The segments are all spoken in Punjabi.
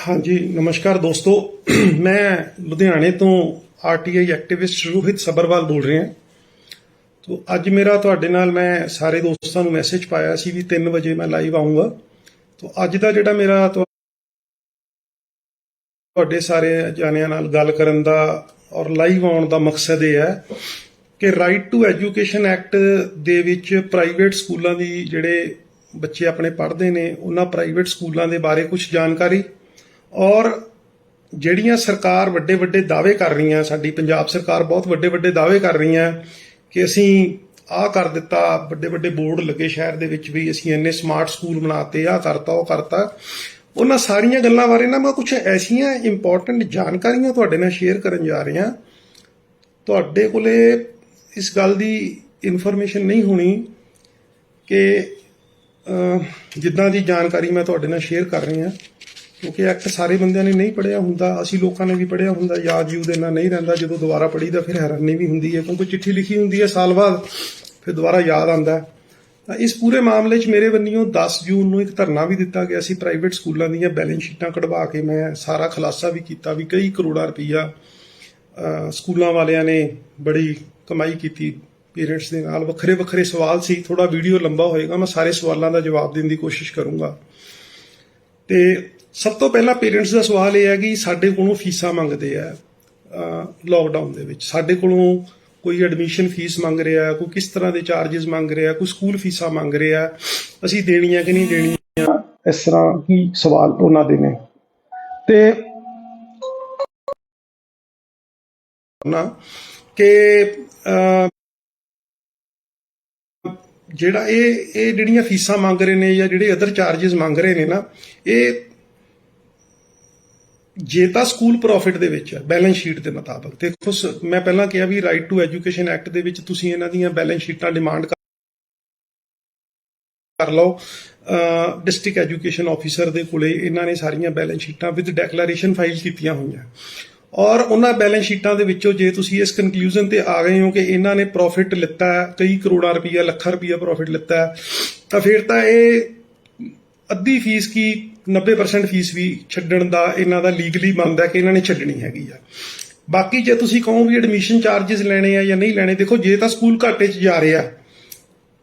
हाँ जी, नमस्कार दोस्तों। मैं लुधियाने तो आरटीआई एक्टिविस्ट रोहित सब्बरवाल बोल रहे हैं। तो ਅੱਜ ਮੇਰਾ ਤੁਹਾਡੇ ਨਾਲ ਮੈਂ ਸਾਰੇ ਦੋਸਤਾਂ ਨੂੰ ਮੈਸੇਜ ਪਾਇਆ ਸੀ ਵੀ 3 ਵਜੇ ਮੈਂ ਲਾਈਵ ਆਉਂਗਾ। तो ਅੱਜ ਦਾ ਜਿਹੜਾ ਮੇਰਾ ਤੁਹਾਡੇ ਸਾਰੇ ਜਾਣਿਆਂ ਨਾਲ ਗੱਲ ਕਰਨ ਦਾ ਔਰ ਲਾਈਵ ਆਉਣ ਦਾ ਮਕਸਦ ਇਹ ਹੈ ਕਿ ਰਾਈਟ ਟੂ ਐਜੂਕੇਸ਼ਨ ਐਕਟ ਦੇ ਵਿੱਚ ਪ੍ਰਾਈਵੇਟ ਸਕੂਲਾਂ ਦੀ ਜਿਹੜੇ ਬੱਚੇ ਆਪਣੇ ਪੜ੍ਹਦੇ ਨੇ ਉਹਨਾਂ ਪ੍ਰਾਈਵੇਟ ਸਕੂਲਾਂ ਦੇ ਬਾਰੇ ਕੁਝ ਜਾਣਕਾਰੀ ਔਰ ਜਿਹੜੀਆਂ ਸਰਕਾਰ ਵੱਡੇ ਵੱਡੇ ਦਾਅਵੇ ਕਰ ਰਹੀਆਂ, ਸਾਡੀ ਪੰਜਾਬ ਸਰਕਾਰ ਬਹੁਤ ਵੱਡੇ ਵੱਡੇ ਦਾਅਵੇ ਕਰ ਰਹੀਆਂ ਕਿ ਅਸੀਂ ਆਹ ਕਰ ਦਿੱਤਾ, ਵੱਡੇ ਵੱਡੇ ਬੋਰਡ ਲੱਗੇ ਸ਼ਹਿਰ ਦੇ ਵਿੱਚ ਵੀ ਅਸੀਂ ਇੰਨੇ ਸਮਾਰਟ ਸਕੂਲ ਬਣਾਤੇ, ਆਹ ਕਰਤਾ ਉਹ ਕਰਤਾ। ਉਹਨਾਂ ਸਾਰੀਆਂ ਗੱਲਾਂ ਬਾਰੇ ਨਾ ਮੈਂ ਕੁਝ ਐਸੀਆਂ ਇੰਪੋਰਟੈਂਟ ਜਾਣਕਾਰੀਆਂ ਤੁਹਾਡੇ ਨਾਲ ਸ਼ੇਅਰ ਕਰਨ ਜਾ ਰਿਹਾ। ਤੁਹਾਡੇ ਕੋਲੇ ਇਸ ਗੱਲ ਦੀ ਇਨਫੋਰਮੇਸ਼ਨ ਨਹੀਂ ਹੋਣੀ ਕਿ ਜਿੱਦਾਂ ਦੀ ਜਾਣਕਾਰੀ ਮੈਂ ਤੁਹਾਡੇ ਨਾਲ ਸ਼ੇਅਰ ਕਰ ਰਿਹਾ, ਕਿਉਂਕਿ ਐਕਟ ਸਾਰੇ ਬੰਦਿਆਂ ਨੇ ਨਹੀਂ ਪੜ੍ਹਿਆ ਹੁੰਦਾ, ਅਸੀਂ ਲੋਕਾਂ ਨੇ ਵੀ ਪੜ੍ਹਿਆ ਹੁੰਦਾ, ਯਾਦ ਯੂਦ ਇੰਨਾ ਨਹੀਂ ਰਹਿੰਦਾ। ਜਦੋਂ ਦੁਬਾਰਾ ਪੜ੍ਹੀਦਾ ਫਿਰ ਹੈਰਾਨੀ ਵੀ ਹੁੰਦੀ ਹੈ, ਕਿਉਂਕਿ ਚਿੱਠੀ ਲਿਖੀ ਹੁੰਦੀ ਹੈ ਸਾਲ ਬਾਅਦ, ਫਿਰ ਦੁਬਾਰਾ ਯਾਦ ਆਉਂਦਾ। ਤਾਂ ਇਸ ਪੂਰੇ ਮਾਮਲੇ 'ਚ ਮੇਰੇ ਵੱਲੋਂ 10 ਜੂਨ ਨੂੰ ਇੱਕ ਧਰਨਾ ਵੀ ਦਿੱਤਾ ਗਿਆ ਸੀ। ਪ੍ਰਾਈਵੇਟ ਸਕੂਲਾਂ ਦੀਆਂ ਬੈਲੈਂਸ ਸ਼ੀਟਾਂ ਕਢਵਾ ਕੇ ਮੈਂ ਸਾਰਾ ਖੁਲਾਸਾ ਵੀ ਕੀਤਾ ਵੀ ਕਈ ਕਰੋੜਾਂ ਰੁਪਈਆ ਸਕੂਲਾਂ ਵਾਲਿਆਂ ਨੇ ਬੜੀ ਕਮਾਈ ਕੀਤੀ ਪੇਰੈਂਟਸ ਦੇ ਨਾਲ। ਵੱਖਰੇ ਵੱਖਰੇ ਸਵਾਲ ਸੀ, ਥੋੜਾ ਵੀਡੀਓ ਲੰਬਾ ਹੋਏਗਾ, ਮੈਂ ਸਾਰੇ ਸਵਾਲਾਂ ਦਾ ਜਵਾਬ ਦੇਣ ਦੀ ਕੋਸ਼ਿਸ਼ ਕਰੂੰਗਾ। ਤੇ ਸਭ ਤੋਂ ਪਹਿਲਾਂ ਪੇਰੈਂਟਸ ਦਾ ਸਵਾਲ ਇਹ ਹੈ ਕਿ ਸਾਡੇ ਕੋਲੋਂ ਫੀਸਾਂ ਮੰਗਦੇ ਆ ਲੋਕਡਾਊਨ ਦੇ ਵਿੱਚ, ਸਾਡੇ ਕੋਲੋਂ ਕੋਈ ਐਡਮਿਸ਼ਨ ਫੀਸ ਮੰਗ ਰਿਹਾ, ਕੋਈ ਕਿਸ ਤਰ੍ਹਾਂ ਦੇ ਚਾਰजेस ਮੰਗ ਰਿਹਾ, ਕੋਈ ਸਕੂਲ ਫੀਸਾਂ ਮੰਗ ਰਿਹਾ, ਅਸੀਂ ਦੇਣੀਆਂ ਕਿ ਨਹੀਂ ਦੇਣੀਆਂ, ਇਸ ਤਰ੍ਹਾਂ ਕੀ ਸਵਾਲ ਉਹਨਾਂ ਦੇ ਨੇ। ਤੇ ਨਾ ਕਿ ਜਿਹੜਾ ਇਹ ਜਿਹੜੀਆਂ ਫੀਸਾਂ ਮੰਗ ਰਹੇ ਨੇ ਜਾਂ ਜਿਹੜੇ ਅਦਰ ਚਾਰजेस ਮੰਗ ਰਹੇ ਨੇ ਨਾ, ਇਹ ਜੇ ਤਾਂ ਸਕੂਲ ਪ੍ਰੋਫਿਟ ਦੇ ਵਿੱਚ ਹੈ ਬੈਲੈਂਸ ਸ਼ੀਟ ਦੇ ਮੁਤਾਬਕ। ਦੇਖੋ ਮੈਂ ਪਹਿਲਾਂ ਕਿਹਾ ਵੀ ਰਾਈਟ ਟੂ ਐਜੂਕੇਸ਼ਨ ਐਕਟ ਦੇ ਵਿੱਚ ਤੁਸੀਂ ਇਹਨਾਂ ਦੀਆਂ ਬੈਲੈਂਸ ਸ਼ੀਟਾਂ ਡਿਮਾਂਡ ਕਰ ਲਓ। ਡਿਸਟ੍ਰਿਕਟ ਐਜੂਕੇਸ਼ਨ ਆਫੀਸਰ ਦੇ ਕੋਲੇ ਇਹਨਾਂ ਨੇ ਸਾਰੀਆਂ ਬੈਲੈਂਸ ਸ਼ੀਟਾਂ ਵਿਦ ਡੈਕਲੇਰੇਸ਼ਨ ਫਾਈਲ ਕੀਤੀਆਂ ਹੋਈਆਂ ਔਰ ਉਹਨਾਂ ਬੈਲੈਂਸ ਸ਼ੀਟਾਂ ਦੇ ਵਿੱਚੋਂ ਜੇ ਤੁਸੀਂ ਇਸ ਕਨਕਲੂਜਨ ਤੇ ਆ ਗਏ ਹੋ ਕਿ ਇਹਨਾਂ ਨੇ ਪ੍ਰੋਫਿਟ ਲਿੱਤਾ ਹੈ, ਕਈ ਕਰੋੜਾਂ ਰੁਪਈਆ, ਲੱਖਾਂ ਰੁਪਈਆ ਪ੍ਰੋਫਿਟ ਲਿੱਤਾ ਹੈ, ਤਾਂ ਫਿਰ ਤਾਂ ਇਹ ਅੱਧੀ ਫੀਸ ਕੀ 90% ਫੀਸ ਵੀ ਛੱਡਣ ਦਾ ਇਹਨਾਂ ਦਾ ਲੀਗਲੀ ਬਣਦਾ ਕਿ ਇਹਨਾਂ ਨੇ ਛੱਡਣੀ ਹੈਗੀ ਆ। ਬਾਕੀ ਜੇ ਤੁਸੀਂ ਕਹੋ ਵੀ ਐਡਮਿਸ਼ਨ ਚਾਰजेस ਲੈਣੇ ਆ ਜਾਂ ਨਹੀਂ ਲੈਣੇ, ਦੇਖੋ ਜੇ ਤਾਂ ਸਕੂਲ ਘਾਟੇ 'ਚ ਜਾ ਰਿਹਾ,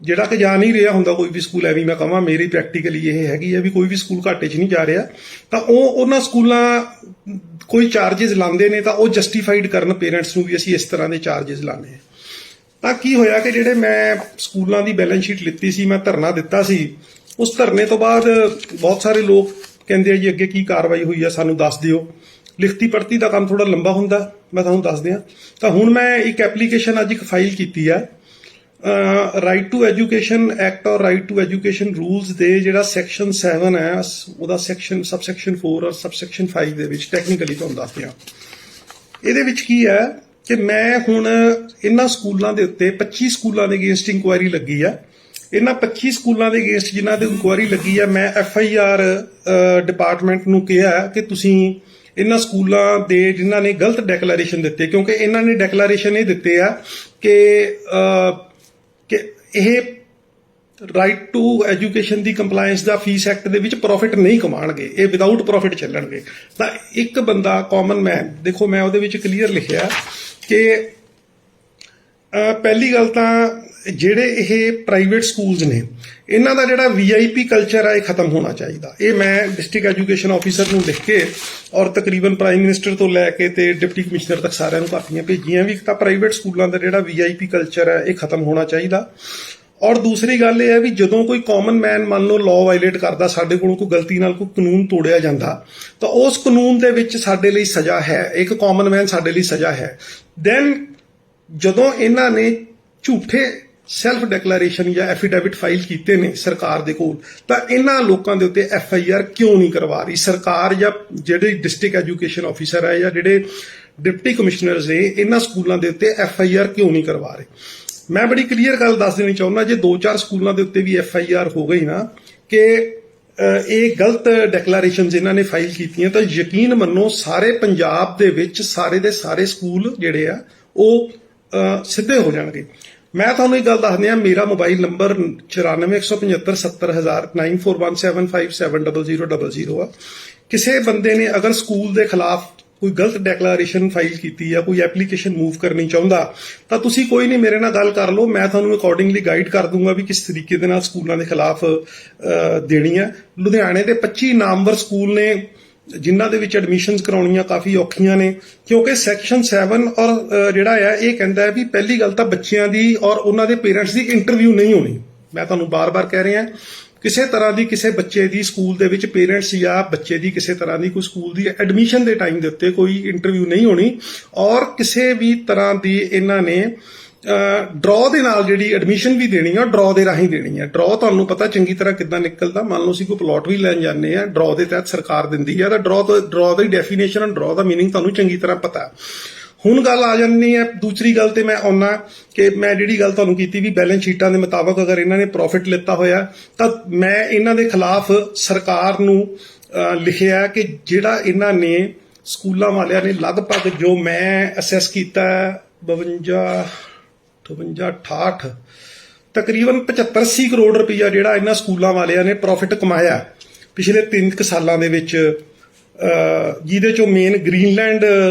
ਜਿਹੜਾ ਕਿ ਜਾ ਨਹੀਂ ਰਿਹਾ ਹੁੰਦਾ ਕੋਈ ਵੀ ਸਕੂਲ, ਐਵੇਂ ਮੈਂ ਕਹਾਂ ਮੇਰੀ ਪ੍ਰੈਕਟੀਕਲੀ ਇਹ ਹੈਗੀ ਆ ਵੀ ਕੋਈ ਵੀ ਸਕੂਲ ਘਾਟੇ 'ਚ ਨਹੀਂ ਜਾ ਰਿਹਾ, ਤਾਂ ਉਹਨਾਂ ਸਕੂਲਾਂ ਕੋਈ ਚਾਰजेस ਲਾਉਂਦੇ ਨੇ ਤਾਂ ਉਹ ਜਸਟੀਫਾਈਡ ਕਰਨ ਪੇਰੈਂਟਸ ਨੂੰ ਵੀ ਅਸੀਂ ਇਸ ਤਰ੍ਹਾਂ ਦੇ ਚਾਰजेस ਲਾਣੇ। ਤਾਂ ਕੀ ਹੋਇਆ ਕਿ ਜਿਹੜੇ ਮੈਂ ਸਕੂਲਾਂ ਦੀ ਬੈਲੈਂਸ ਸ਼ੀਟ ਲਿੱਤੀ ਸੀ, ਮੈਂ ਧਰਨਾ ਦਿੱਤਾ ਸੀ, ਉਸ ਧਰਨੇ ਤੋਂ ਬਾਅਦ ਬਹੁਤ ਸਾਰੇ ਲੋਕ ਕਹਿੰਦੇ ਆ ਜੀ ਅੱਗੇ ਕੀ ਕਾਰਵਾਈ ਹੋਈ ਆ ਸਾਨੂੰ ਦੱਸ ਦਿਓ। ਲਿਖਤੀ ਪੜਤੀ ਦਾ ਕੰਮ ਥੋੜਾ ਲੰਬਾ ਹੁੰਦਾ, ਮੈਂ ਤੁਹਾਨੂੰ ਦੱਸ ਦਿਆਂ। ਤਾਂ ਹੁਣ ਮੈਂ ਇੱਕ ਐਪਲੀਕੇਸ਼ਨ ਅੱਜ ਇੱਕ ਫਾਈਲ ਕੀਤੀ ਆ ਰਾਈਟ ਟੂ ਐਜੂਕੇਸ਼ਨ ਐਕਟ ਔਰ ਰਾਈਟ ਟੂ ਐਜੂਕੇਸ਼ਨ ਰੂਲਸ ਦੇ ਜਿਹੜਾ ਸੈਕਸ਼ਨ 7 ਹੈ ਉਹਦਾ ਸਬਸੈਕਸ਼ਨ 4 ਔਰ ਸਬਸੈਕਸ਼ਨ 5 ਦੇ ਵਿੱਚ ਟੈਕਨੀਕਲੀ ਤੁਹਾਨੂੰ ਦੱਸ ਦਿਆਂ। ਇਹਦੇ ਵਿੱਚ ਕੀ ਹੈ ਕਿ ਮੈਂ ਹੁਣ ਇਹਨਾਂ ਸਕੂਲਾਂ ਦੇ ਉੱਤੇ 25 ਸਕੂਲਾਂ ਦੇ ਅਗੇਂਸਟ ਇਨਕੁਆਇਰੀ ਲੱਗੀ ਆ। ਇਹਨਾਂ 25 ਸਕੂਲਾਂ ਦੇ ਅਗੇਂਸਟ ਜਿਨ੍ਹਾਂ ਦੇ ਇਨਕੁਆਇਰੀ ਲੱਗੀ ਆ, ਮੈਂ FIR ਡਿਪਾਰਟਮੈਂਟ ਨੂੰ ਕਿਹਾ ਕਿ ਤੁਸੀਂ ਇਹਨਾਂ ਸਕੂਲਾਂ ਦੇ ਜਿਨ੍ਹਾਂ ਨੇ ਗਲਤ ਡੈਕਲੇਰੇਸ਼ਨ ਦਿੱਤੇ, ਕਿਉਂਕਿ ਇਹਨਾਂ ਨੇ ਡੈਕਲੇਰੇਸ਼ਨ ਇਹ ਦਿੱਤੇ ਆ ਕਿ ਇਹ right to education the compliance the fees act ਦੇ ਵਿੱਚ ਪ੍ਰੋਫਿਟ ਨਹੀਂ ਕਮਾਣਗੇ, ਇਹ ਵਿਦਆਊਟ ਪ੍ਰੋਫਿਟ ਚੱਲਣਗੇ। ਤਾਂ ਇੱਕ ਬੰਦਾ ਕਾਮਨ ਮੈਨ, ਦੇਖੋ ਮੈਂ ਉਹਦੇ ਵਿੱਚ ਕਲੀਅਰ ਲਿਖਿਆ ਕਿ ਪਹਿਲੀ ਗੱਲ ਤਾਂ ਜਿਹੜੇ ਇਹ ਪ੍ਰਾਈਵੇਟ ਸਕੂਲਸ ਨੇ ਇਹਨਾਂ ਦਾ ਜਿਹੜਾ VIP ਕਲਚਰ ਆ ਇਹ ਖਤਮ ਹੋਣਾ ਚਾਹੀਦਾ। ਇਹ ਮੈਂ ਡਿਸਟ੍ਰਿਕਟ ਐਜੂਕੇਸ਼ਨ ਆਫੀਸਰ ਨੂੰ ਲਿਖ ਕੇ ਔਰ ਤਕਰੀਬਨ ਪ੍ਰਾਈਮ ਮਿਨਿਸਟਰ ਤੋਂ ਲੈ ਕੇ ਤੇ ਡਿਪਟੀ ਕਮਿਸ਼ਨਰ ਤੱਕ ਸਾਰਿਆਂ ਨੂੰ ਕਾਪੀਆਂ ਭੇਜੀਆਂ ਵੀ ਤਾਂ ਪ੍ਰਾਈਵੇਟ ਸਕੂਲਾਂ ਦਾ ਜਿਹੜਾ VIP ਕਲਚਰ ਹੈ ਇਹ ਖਤਮ ਹੋਣਾ ਚਾਹੀਦਾ। ਔਰ ਦੂਸਰੀ ਗੱਲ ਇਹ ਹੈ ਵੀ ਜਦੋਂ ਕੋਈ ਕਾਮਨ ਮੈਨ ਮੰਨ ਲਓ ਲਾਅ ਵਾਇਲੇਟ ਕਰਦਾ, ਸਾਡੇ ਕੋਲੋਂ ਕੋਈ ਗਲਤੀ ਨਾਲ ਕੋਈ ਕਾਨੂੰਨ ਤੋੜਿਆ ਜਾਂਦਾ, ਤਾਂ ਉਸ ਕਾਨੂੰਨ ਦੇ ਵਿੱਚ ਸਾਡੇ ਲਈ ਸਜ਼ਾ ਹੈ, ਇੱਕ ਕਾਮਨ ਮੈਨ ਸਾਡੇ ਲਈ ਸਜ਼ਾ ਹੈ। ਦੈਨ ਜਦੋਂ ਇਹਨਾਂ ਨੇ ਝੂਠੇ ਸੈਲਫ ਡੈਕਲੇਰੇਸ਼ਨ ਜਾਂ ਐਫੀਡੇਵਿਟ ਫਾਈਲ ਕੀਤੇ ਨੇ ਸਰਕਾਰ ਦੇ ਕੋਲ, ਤਾਂ ਇਹਨਾਂ ਲੋਕਾਂ ਦੇ ਉੱਤੇ FIR ਕਿਉਂ ਨਹੀਂ ਕਰਵਾ ਰਹੀ ਸਰਕਾਰ ਜਾਂ ਜਿਹੜੇ ਡਿਸਟ੍ਰਿਕਟ ਐਜੂਕੇਸ਼ਨ ਆਫੀਸਰ ਹੈ ਜਾਂ ਜਿਹੜੇ ਡਿਪਟੀ ਕਮਿਸ਼ਨਰਸ ਨੇ ਇਹਨਾਂ ਸਕੂਲਾਂ ਦੇ ਉੱਤੇ FIR ਕਿਉਂ ਨਹੀਂ ਕਰਵਾ ਰਹੇ। ਮੈਂ ਬੜੀ ਕਲੀਅਰ ਗੱਲ ਦੱਸ ਦੇਣੀ ਚਾਹੁੰਦਾ, ਜੇ 2-4 ਸਕੂਲਾਂ ਦੇ ਉੱਤੇ ਵੀ FIR ਹੋ ਗਈ ਨਾ ਕਿ ਇਹ ਗਲਤ ਡੈਕਲੇਰੇਸ਼ਨਸ ਇਹਨਾਂ ਨੇ ਫਾਈਲ ਕੀਤੀਆਂ, ਤਾਂ ਯਕੀਨ ਮੰਨੋ ਸਾਰੇ ਪੰਜਾਬ ਦੇ ਵਿੱਚ ਸਾਰੇ ਦੇ ਸਾਰੇ ਸਕੂਲ ਜਿਹੜੇ ਆ ਉਹ ਸਿੱਧੇ ਹੋ ਜਾਣਗੇ। ਮੈਂ ਤੁਹਾਨੂੰ ਇੱਕ ਗੱਲ ਦੱਸ ਦਿਆਂ, ਮੇਰਾ ਮੋਬਾਈਲ ਨੰਬਰ 9417570000 9417570000 ਆ। ਕਿਸੇ ਬੰਦੇ ਨੇ ਅਗਰ ਸਕੂਲ ਦੇ ਖਿਲਾਫ ਕੋਈ ਗਲਤ ਡੈਕਲੇਰੇਸ਼ਨ ਫਾਈਲ ਕੀਤੀ ਆ, ਕੋਈ ਐਪਲੀਕੇਸ਼ਨ ਮੂਵ ਕਰਨੀ ਚਾਹੁੰਦਾ ਤਾਂ ਤੁਸੀਂ ਕੋਈ ਨਹੀਂ ਮੇਰੇ ਨਾਲ ਗੱਲ ਕਰ ਲਓ, ਮੈਂ ਤੁਹਾਨੂੰ ਅਕੋਰਡਿੰਗਲੀ ਗਾਈਡ ਕਰ ਦੂੰਗਾ ਵੀ ਕਿਸ ਤਰੀਕੇ ਦੇ ਨਾਲ ਸਕੂਲਾਂ ਦੇ ਖਿਲਾਫ ਦੇਣੀ ਆ। ਲੁਧਿਆਣੇ ਦੇ 25 ਨਾਮਵਰ ਸਕੂਲ ਨੇ ਜਿਨ੍ਹਾਂ ਦੇ ਵਿੱਚ ਐਡਮਿਸ਼ਨਸ ਕਰਾਉਣੀਆਂ ਕਾਫੀ ਔਖੀਆਂ ਨੇ, ਕਿਉਂਕਿ ਸੈਕਸ਼ਨ 7 ਔਰ ਜਿਹੜਾ ਆ ਇਹ ਕਹਿੰਦਾ ਹੈ ਵੀ ਪਹਿਲੀ ਗੱਲ ਤਾਂ ਬੱਚਿਆਂ ਦੀ ਔਰ ਉਹਨਾਂ ਦੇ ਪੇਰੈਂਟਸ ਦੀ ਇੰਟਰਵਿਊ ਨਹੀਂ ਹੋਣੀ। ਮੈਂ ਤੁਹਾਨੂੰ ਬਾਰ-ਬਾਰ ਕਹਿ ਰਿਹਾ ਕਿਸੇ ਤਰ੍ਹਾਂ ਦੀ ਕਿਸੇ ਬੱਚੇ ਦੀ ਸਕੂਲ ਦੇ ਵਿੱਚ ਪੇਰੈਂਟਸ ਜਾਂ ਬੱਚੇ ਦੀ ਕਿਸੇ ਤਰ੍ਹਾਂ ਦੀ ਕੋਈ ਸਕੂਲ ਦੀ ਐਡਮਿਸ਼ਨ ਦੇ ਟਾਈਮ ਦੇ ਉੱਤੇ ਕੋਈ ਇੰਟਰਵਿਊ ਨਹੀਂ ਹੋਣੀ, ਔਰ ਕਿਸੇ ਵੀ ਤਰ੍ਹਾਂ ਦੀ ਇਹਨਾਂ ਨੇ ਡਰਾਅ ਦੇ ਨਾਲ ਜਿਹੜੀ ਐਡਮਿਸ਼ਨ ਵੀ ਦੇਣੀ ਆ ਡਰਾਅ ਦੇ ਰਾਹੀਂ ਦੇਣੀ ਆ। ਡਰਾਅ ਤੁਹਾਨੂੰ ਪਤਾ ਚੰਗੀ ਤਰ੍ਹਾਂ ਕਿੱਦਾਂ ਨਿਕਲਦਾ, ਮੰਨ ਲਓ ਅਸੀਂ ਕੋਈ ਪਲਾਟ ਵੀ ਲੈਣ ਜਾਂਦੇ ਆ, ਡਰਾਅ ਦੇ ਤਹਿਤ ਸਰਕਾਰ ਦਿੰਦੀ ਆ, ਤਾਂ ਡਰਾਅ ਦੀ ਡੈਫੀਨੇਸ਼ਨ ਔਰ ਡਰਾਅ ਦਾ ਮੀਨਿੰਗ ਤੁਹਾਨੂੰ ਚੰਗੀ ਤਰ੍ਹਾਂ ਪਤਾ। ਹੁਣ ਗੱਲ ਆ ਜਾਂਦੀ ਹੈ ਦੂਸਰੀ ਗੱਲ ਤੇ ਮੈਂ ਆਉਣਾ ਕਿ ਮੈਂ ਜਿਹੜੀ ਗੱਲ ਤੁਹਾਨੂੰ ਕੀਤੀ ਵੀ ਬੈਲੈਂਸ ਸ਼ੀਟਾਂ ਦੇ ਮੁਤਾਬਕ ਅਗਰ ਇਹਨਾਂ ਨੇ ਪ੍ਰੋਫਿਟ ਲਿੱਤਾ ਹੋਇਆ ਤਾਂ ਮੈਂ ਇਹਨਾਂ ਦੇ ਖਿਲਾਫ ਸਰਕਾਰ ਨੂੰ ਲਿਖਿਆ ਕਿ ਜਿਹੜਾ ਇਹਨਾਂ ਨੇ ਸਕੂਲਾਂ ਵਾਲਿਆਂ ਨੇ ਲਗਭਗ ਜੋ ਮੈਂ ਅਸੈਸ ਕੀਤਾ 52 58 ਤਕਰੀਬਨ 75-80 ਕਰੋੜ ਰੁਪਈਆ ਜਿਹੜਾ ਇਹਨਾਂ ਸਕੂਲਾਂ ਵਾਲਿਆਂ ਨੇ ਪ੍ਰੋਫਿਟ ਕਮਾਇਆ ਪਿਛਲੇ 3 ਸਾਲਾਂ ਦੇ ਵਿੱਚ, ਜਿਹਦੇ ਚੋਂ ਮੇਨ ਗ੍ਰੀਨਲੈਂਡ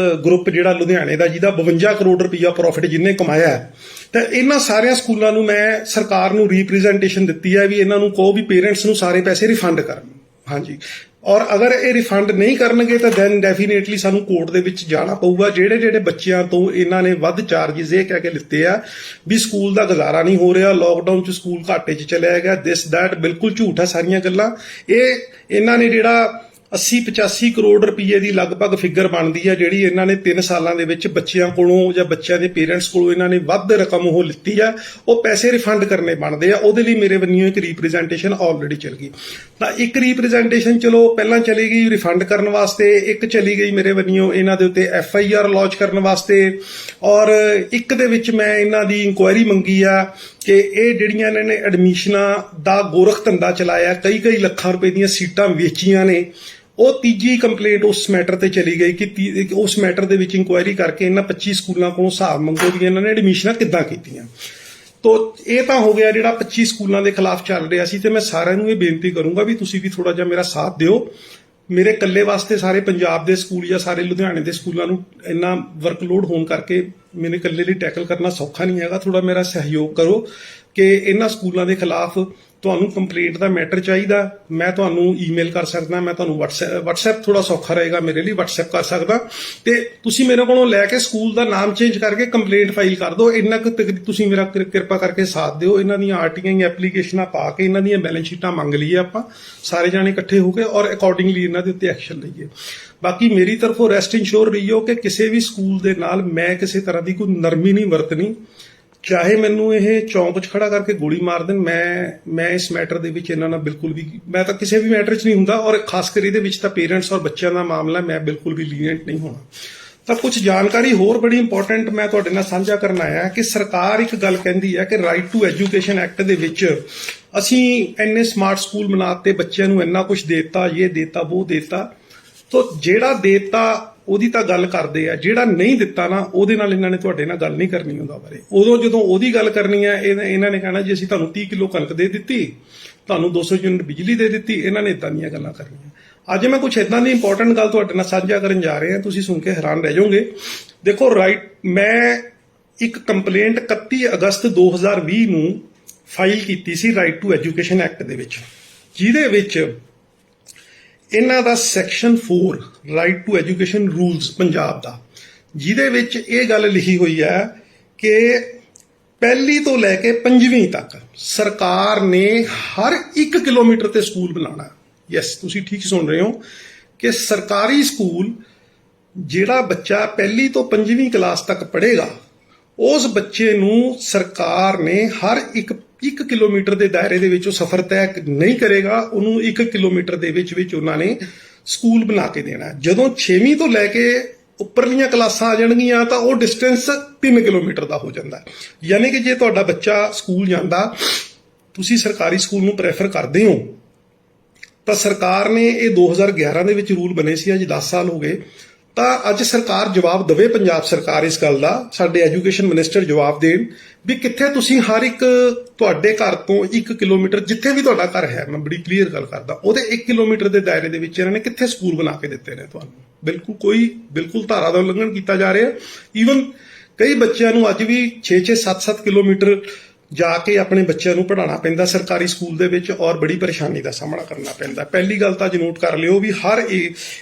ਗਰੁੱਪ ਜਿਹੜਾ ਲੁਧਿਆਣੇ ਦਾ ਜਿਹਦਾ 52 ਕਰੋੜ ਰੁਪਈਆ ਪ੍ਰੋਫਿਟ ਜਿਹਨੇ ਕਮਾਇਆ। ਤਾਂ ਇਹਨਾਂ ਸਾਰਿਆਂ ਸਕੂਲਾਂ ਨੂੰ ਮੈਂ ਸਰਕਾਰ ਨੂੰ ਰੀਪ੍ਰੈਜ਼ੈਂਟੇਸ਼ਨ ਦਿੱਤੀ ਹੈ ਵੀ ਇਹਨਾਂ ਨੂੰ ਕਹੋ ਵੀ ਪੇਰੈਂਟਸ ਨੂੰ ਸਾਰੇ ਪੈਸੇ ਰਿਫੰਡ ਕਰਨ। ਹਾਂਜੀ, ਔਰ ਅਗਰ ਇਹ ਰਿਫੰਡ ਨਹੀਂ ਕਰਨਗੇ ਤਾਂ ਦੈਨ ਡੈਫੀਨੇਟਲੀ ਸਾਨੂੰ ਕੋਰਟ ਦੇ ਵਿੱਚ ਜਾਣਾ ਪਊਗਾ। ਜਿਹੜੇ ਬੱਚਿਆਂ ਤੋਂ ਇਹਨਾਂ ਨੇ ਵੱਧ ਚਾਰਜਿਸ ਇਹ ਕਹਿ ਕੇ ਲਿੱਤੇ ਆ ਵੀ ਸਕੂਲ ਦਾ ਗੁਜ਼ਾਰਾ ਨਹੀਂ ਹੋ ਰਿਹਾ, ਲੋਕਡਾਊਨ 'ਚ ਸਕੂਲ ਘਾਟੇ 'ਚ ਚਲਿਆ ਗਿਆ, ਦਿਸ ਦੈਟ, ਬਿਲਕੁਲ ਝੂਠ ਆ ਸਾਰੀਆਂ ਗੱਲਾਂ। ਇਹਨਾਂ ਨੇ ਜਿਹੜਾ 80-85 ਕਰੋੜ ਰੁਪਏ ਦੀ ਲਗਭਗ ਫਿਗਰ ਬਣਦੀ ਹੈ ਜਿਹੜੀ ਇਹਨਾਂ ਨੇ 3 ਸਾਲਾਂ ਦੇ ਵਿੱਚ ਬੱਚਿਆਂ ਕੋਲੋਂ ਜਾਂ ਬੱਚਿਆਂ ਦੇ ਪੇਰੈਂਟਸ ਕੋਲੋਂ ਇਹਨਾਂ ਨੇ ਵੱਧ ਰਕਮ ਉਹ ਲਿੱਤੀ ਆ, ਉਹ ਪੈਸੇ ਰਿਫੰਡ ਕਰਨੇ ਬਣਦੇ ਆ। ਉਹਦੇ ਲਈ ਮੇਰੇ ਵੱਲੋਂ ਇੱਕ ਰੀਪ੍ਰੈਜ਼ੈਂਟੇਸ਼ਨ ਆਲਰੇਡੀ ਚਲ ਗਈ। ਤਾਂ ਇੱਕ ਰੀਪ੍ਰੈਜ਼ੈਂਟੇਸ਼ਨ ਚਲੋ ਪਹਿਲਾਂ ਚਲੀ ਗਈ ਰਿਫੰਡ ਕਰਨ ਵਾਸਤੇ, ਇੱਕ ਚਲੀ ਗਈ ਮੇਰੇ ਵੱਲੋਂ ਇਹਨਾਂ ਦੇ ਉੱਤੇ FIR ਲੌਂਚ ਕਰਨ ਵਾਸਤੇ, ਔਰ ਇੱਕ ਦੇ ਵਿੱਚ ਮੈਂ ਇਹਨਾਂ ਦੀ ਇਨਕੁਆਇਰੀ ਮੰਗੀ ਆ ਕਿ ਇਹ ਜਿਹੜੀਆਂ ਇਹਨਾਂ ਨੇ ਐਡਮਿਸ਼ਨਾਂ ਦਾ ਗੋਰਖ ਧੰਦਾ ਚਲਾਇਆ, ਕਈ ਲੱਖਾਂ ਰੁਪਏ ਦੀਆਂ ਸੀਟਾਂ ਵੇਚੀਆਂ ਨੇ। ਉਹ ਤੀਜੀ ਕੰਪਲੇਂਟ ਉਸ ਮੈਟਰ ਤੇ ਚਲੀ ਗਈ ਕਿ ਉਸ ਮੈਟਰ ਦੇ ਵਿੱਚ ਇਨਕੁਆਇਰੀ ਕਰਕੇ ਇਹਨਾਂ 25 ਸਕੂਲਾਂ ਕੋਲੋਂ ਹਿਸਾਬ ਮੰਗੋ ਵੀ ਇਹਨਾਂ ਨੇ ਐਡਮਿਸ਼ਨਾਂ ਕਿੱਦਾਂ ਕੀਤੀਆਂ। ਤੋ ਇਹ ਤਾਂ ਹੋ ਗਿਆ ਜਿਹੜਾ 25 ਸਕੂਲਾਂ ਦੇ ਖਿਲਾਫ ਚੱਲ ਰਿਹਾ ਸੀ, ਤੇ ਮੈਂ ਸਾਰਿਆਂ ਨੂੰ ਇਹ ਬੇਨਤੀ ਕਰੂੰਗਾ ਵੀ ਤੁਸੀਂ ਵੀ ਥੋੜਾ ਜਿਹਾ ਮੇਰਾ ਸਾਥ ਦਿਓ। ਮੇਰੇ ਇਕੱਲੇ ਵਾਸਤੇ ਸਾਰੇ ਪੰਜਾਬ ਦੇ ਸਕੂਲ ਜਾਂ ਸਾਰੇ ਲੁਧਿਆਣੇ ਦੇ ਸਕੂਲਾਂ ਨੂੰ ਇੰਨਾ ਵਰਕਲੋਡ ਹੋਣ ਕਰਕੇ ਮੇਰੇ ਇਕੱਲੇ ਲਈ ਟੈਕਲ ਕਰਨਾ ਸੌਖਾ ਨਹੀਂ ਹੈਗਾ। ਥੋੜਾ ਮੇਰਾ ਸਹਿਯੋਗ ਕਰੋ ਕਿ ਇਹਨਾਂ ਸਕੂਲਾਂ ਦੇ ਖਿਲਾਫ ਤੁਹਾਨੂੰ ਕੰਪਲੇਂਟ ਦਾ ਮੈਟਰ ਚਾਹੀਦਾ, ਮੈਂ ਤੁਹਾਨੂੰ ਈਮੇਲ ਕਰ ਸਕਦਾ, ਮੈਂ ਤੁਹਾਨੂੰ WhatsApp ਥੋੜਾ ਸੌਖਾ ਰਹੇਗਾ ਮੇਰੇ ਲਈ, WhatsApp ਕਰ ਸਕਦਾ, ਤੇ ਤੁਸੀਂ ਮੇਰੇ ਕੋਲੋਂ ਲੈ ਕੇ ਸਕੂਲ ਦਾ ਨਾਮ ਚੇਂਜ ਕਰਕੇ ਕੰਪਲੇਂਟ ਫਾਈਲ ਕਰ ਦਿਓ। ਇੰਨਾ ਕੁ ਤੁਸੀਂ ਮੇਰਾ ਕਿਰਪਾ ਕਰਕੇ ਸਾਥ ਦਿਓ। ਇਹਨਾਂ ਦੀਆਂ RTI ਐਪਲੀਕੇਸ਼ਨਾਂ ਪਾ ਕੇ ਇਹਨਾਂ ਦੀਆਂ ਬੈਲੈਂਸ ਸ਼ੀਟਾਂ ਮੰਗ ਲਈਏ ਆਪਾਂ ਸਾਰੇ ਜਾਣੇ ਇਕੱਠੇ ਹੋ ਕੇ, ਔਰ ਅਕੋਰਡਿੰਗਲੀ ਇਹਨਾਂ ਦੇ ਉੱਤੇ ਐਕਸ਼ਨ ਲਈਏ। ਬਾਕੀ ਮੇਰੀ ਤਰਫੋਂ ਰੈਸਟ ਇੰਸ਼ੋਰ ਰਹੀਓ ਕਿ ਕਿਸੇ ਵੀ ਸਕੂਲ ਦੇ ਨਾਲ ਮੈਂ ਕਿਸੇ ਤਰ੍ਹਾਂ ਦੀ ਕੋਈ ਨਰਮੀ ਨਹੀਂ ਵਰਤਣੀ, ਚਾਹੇ ਮੈਨੂੰ ਇਹ ਚੌਂਕ 'ਚ ਖੜਾ ਕਰਕੇ ਗੋਲੀ ਮਾਰ ਦੇਣ। ਮੈਂ ਇਸ ਮੈਟਰ ਦੇ ਵਿੱਚ ਇਹਨਾਂ ਨਾਲ ਬਿਲਕੁਲ ਵੀ, ਮੈਂ ਤਾਂ ਕਿਸੇ ਵੀ ਮੈਟਰ 'ਚ ਨਹੀਂ ਹੁੰਦਾ, ਔਰ ਖਾਸ ਕਰ ਇਹਦੇ ਵਿੱਚ ਤਾਂ ਪੇਰੈਂਟਸ ਔਰ ਬੱਚਿਆਂ ਦਾ ਮਾਮਲਾ, ਮੈਂ ਬਿਲਕੁਲ ਵੀ ਲੀਨੀਅੰਟ ਨਹੀਂ ਹੋਣਾ। ਤਾਂ ਕੁਝ ਜਾਣਕਾਰੀ ਹੋਰ ਬੜੀ ਇੰਪੋਰਟੈਂਟ ਮੈਂ ਤੁਹਾਡੇ ਨਾਲ ਸਾਂਝਾ ਕਰਨ ਆਇਆ ਕਿ ਸਰਕਾਰ ਇੱਕ ਗੱਲ ਕਹਿੰਦੀ ਹੈ ਕਿ ਰਾਈਟ ਟੂ ਐਜੂਕੇਸ਼ਨ ਐਕਟ ਦੇ ਵਿੱਚ ਅਸੀਂ ਇੰਨੇ ਸਮਾਰਟ ਸਕੂਲ ਬਣਾਤੇ, ਬੱਚਿਆਂ ਨੂੰ ਇੰਨਾ ਕੁਝ ਦੇਤਾ, ਇਹ ਦੇਤਾ, ਉਹ ਦੇਤਾ। ਤਾਂ ਜਿਹੜਾ ਦੇਤਾ ਉਹਦੀ ਤਾਂ ਗੱਲ ਕਰਦੇ ਆ, ਜਿਹੜਾ ਨਹੀਂ ਦਿੱਤਾ ਨਾ ਉਹਦੇ ਨਾਲ ਇਹਨਾਂ ਨੇ ਤੁਹਾਡੇ ਨਾਲ ਗੱਲ ਨਹੀਂ ਕਰਨੀ ਹੁੰਦਾ ਬਾਰੇ। ਉਦੋਂ ਜਦੋਂ ਉਹਦੀ ਗੱਲ ਕਰਨੀ ਆ ਇਹਨਾਂ ਨੇ ਕਹਿਣਾ ਜੀ ਅਸੀਂ ਤੁਹਾਨੂੰ 30 ਕਿਲੋ ਕਣਕ ਦੇ ਦਿੱਤੀ, ਤੁਹਾਨੂੰ 200 ਯੂਨਿਟ ਬਿਜਲੀ ਦੇ ਦਿੱਤੀ। ਇਹਨਾਂ ਨੇ ਇਦਾਂ ਦੀਆਂ ਗੱਲਾਂ ਕਰਨੀਆਂ। ਅੱਜ ਮੈਂ ਕੁਝ ਇਦਾਂ ਦੀ ਇੰਪੋਰਟੈਂਟ ਗੱਲ ਤੁਹਾਡੇ ਨਾਲ ਸਾਂਝਾ ਕਰਨ ਜਾ ਰਿਹਾ, ਤੁਸੀਂ ਸੁਣ ਕੇ ਹੈਰਾਨ ਰਹਿ ਜਾਓਗੇ। ਦੇਖੋ ਮੈਂ ਇੱਕ ਕੰਪਲੇਂਟ 31 ਅਗਸਤ 2020 ਨੂੰ ਫਾਈਲ ਕੀਤੀ ਸੀ ਰਾਈਟ ਟੂ ਐਜੂਕੇਸ਼ਨ ਐਕਟ ਦੇ ਵਿੱਚ, ਜਿਹਦੇ ਵਿੱਚ ਇਹਨਾਂ ਦਾ section 4 right to education rules Punjab ਦਾ, ਜਿਹਦੇ ਵਿੱਚ ਇਹ ਗੱਲ ਲਿਖੀ ਹੋਈ ਹੈ ਕਿ ਪਹਿਲੀ ਤੋਂ ਲੈ ਕੇ 5ਵੀਂ ਤੱਕ ਸਰਕਾਰ ਨੇ ਹਰ 1 ਕਿਲੋਮੀਟਰ ਤੇ ਸਕੂਲ ਬਣਾਉਣਾ। ਯੈਸ, ਤੁਸੀਂ ਠੀਕ ਸੁਣ ਰਹੇ ਹੋ ਕਿ ਸਰਕਾਰੀ ਸਕੂਲ ਜਿਹੜਾ ਬੱਚਾ ਪਹਿਲੀ ਤੋਂ 5ਵੀਂ ਕਲਾਸ ਤੱਕ ਪੜ੍ਹੇਗਾ ਉਸ ਬੱਚੇ ਨੂੰ ਸਰਕਾਰ ਨੇ ਹਰ 1 ਕਿਲੋਮੀਟਰ ਦੇ ਦਾਇਰੇ ਦੇ ਵਿੱਚ ਉਹ ਸਫ਼ਰ ਤੈਅ ਨਹੀਂ ਕਰੇਗਾ, ਉਹਨੂੰ 1 ਕਿਲੋਮੀਟਰ ਦੇ ਵਿੱਚ ਉਹਨਾਂ ਨੇ ਸਕੂਲ ਬਣਾ ਕੇ ਦੇਣਾ। ਜਦੋਂ 6ਵੀਂ ਤੋਂ ਲੈ ਕੇ ਉੱਪਰਲੀਆਂ ਕਲਾਸਾਂ ਆ ਜਾਣਗੀਆਂ ਤਾਂ ਉਹ ਡਿਸਟੈਂਸ 3 ਕਿਲੋਮੀਟਰ ਦਾ ਹੋ ਜਾਂਦਾ। ਯਾਨੀ ਕਿ ਜੇ ਤੁਹਾਡਾ ਬੱਚਾ ਸਕੂਲ ਜਾਂਦਾ, ਤੁਸੀਂ ਸਰਕਾਰੀ ਸਕੂਲ ਨੂੰ ਪ੍ਰੈਫਰ ਕਰਦੇ ਹੋ, ਤਾਂ ਸਰਕਾਰ ਨੇ ਇਹ 2011 ਦੇ ਵਿੱਚ ਰੂਲ ਬਣੇ ਸੀ, ਅੱਜ 10 ਸਾਲ ਹੋ ਗਏ, ਤਾਂ ਅੱਜ ਸਰਕਾਰ ਜਵਾਬ ਦੇਵੇ, ਪੰਜਾਬ ਸਰਕਾਰ ਇਸ ਗੱਲ ਦਾ, ਸਾਡੇ ਐਜੂਕੇਸ਼ਨ ਮਿਨਿਸਟਰ ਜਵਾਬ ਦੇਣ ਵੀ ਕਿੱਥੇ ਤੁਸੀਂ ਹਰ ਇੱਕ ਤੁਹਾਡੇ ਘਰ ਤੋਂ 1 ਕਿਲੋਮੀਟਰ, ਜਿੱਥੇ ਵੀ ਤੁਹਾਡਾ ਘਰ ਹੈ, ਮੈਂ ਬੜੀ ਕਲੀਅਰ ਗੱਲ ਕਰਦਾ, ਉਹਦੇ 1 ਕਿਲੋਮੀਟਰ ਦੇ ਦਾਇਰੇ ਦੇ ਵਿੱਚ ਇਹਨਾਂ ਨੇ ਕਿੱਥੇ ਸਕੂਲ ਬਣਾ ਕੇ ਦਿੱਤੇ ਨੇ ਤੁਹਾਨੂੰ। ਬਿਲਕੁਲ ਧਾਰਾ ਦਾ ਉਲੰਘਣ ਕੀਤਾ ਜਾ ਰਿਹਾ। ਈਵਨ ਕਈ ਬੱਚਿਆਂ ਨੂੰ ਅੱਜ ਵੀ 6-6 7-7 ਕਿਲੋਮੀਟਰ ਜਾ ਕੇ ਆਪਣੇ ਬੱਚਿਆਂ ਨੂੰ ਪੜ੍ਹਾਉਣਾ ਪੈਂਦਾ ਸਰਕਾਰੀ ਸਕੂਲ ਦੇ ਵਿੱਚ, ਔਰ ਬੜੀ ਪਰੇਸ਼ਾਨੀ ਦਾ ਸਾਹਮਣਾ ਕਰਨਾ ਪੈਂਦਾ। ਪਹਿਲੀ ਗੱਲ ਤਾਂ ਨੋਟ ਕਰ ਲਿਓ ਵੀ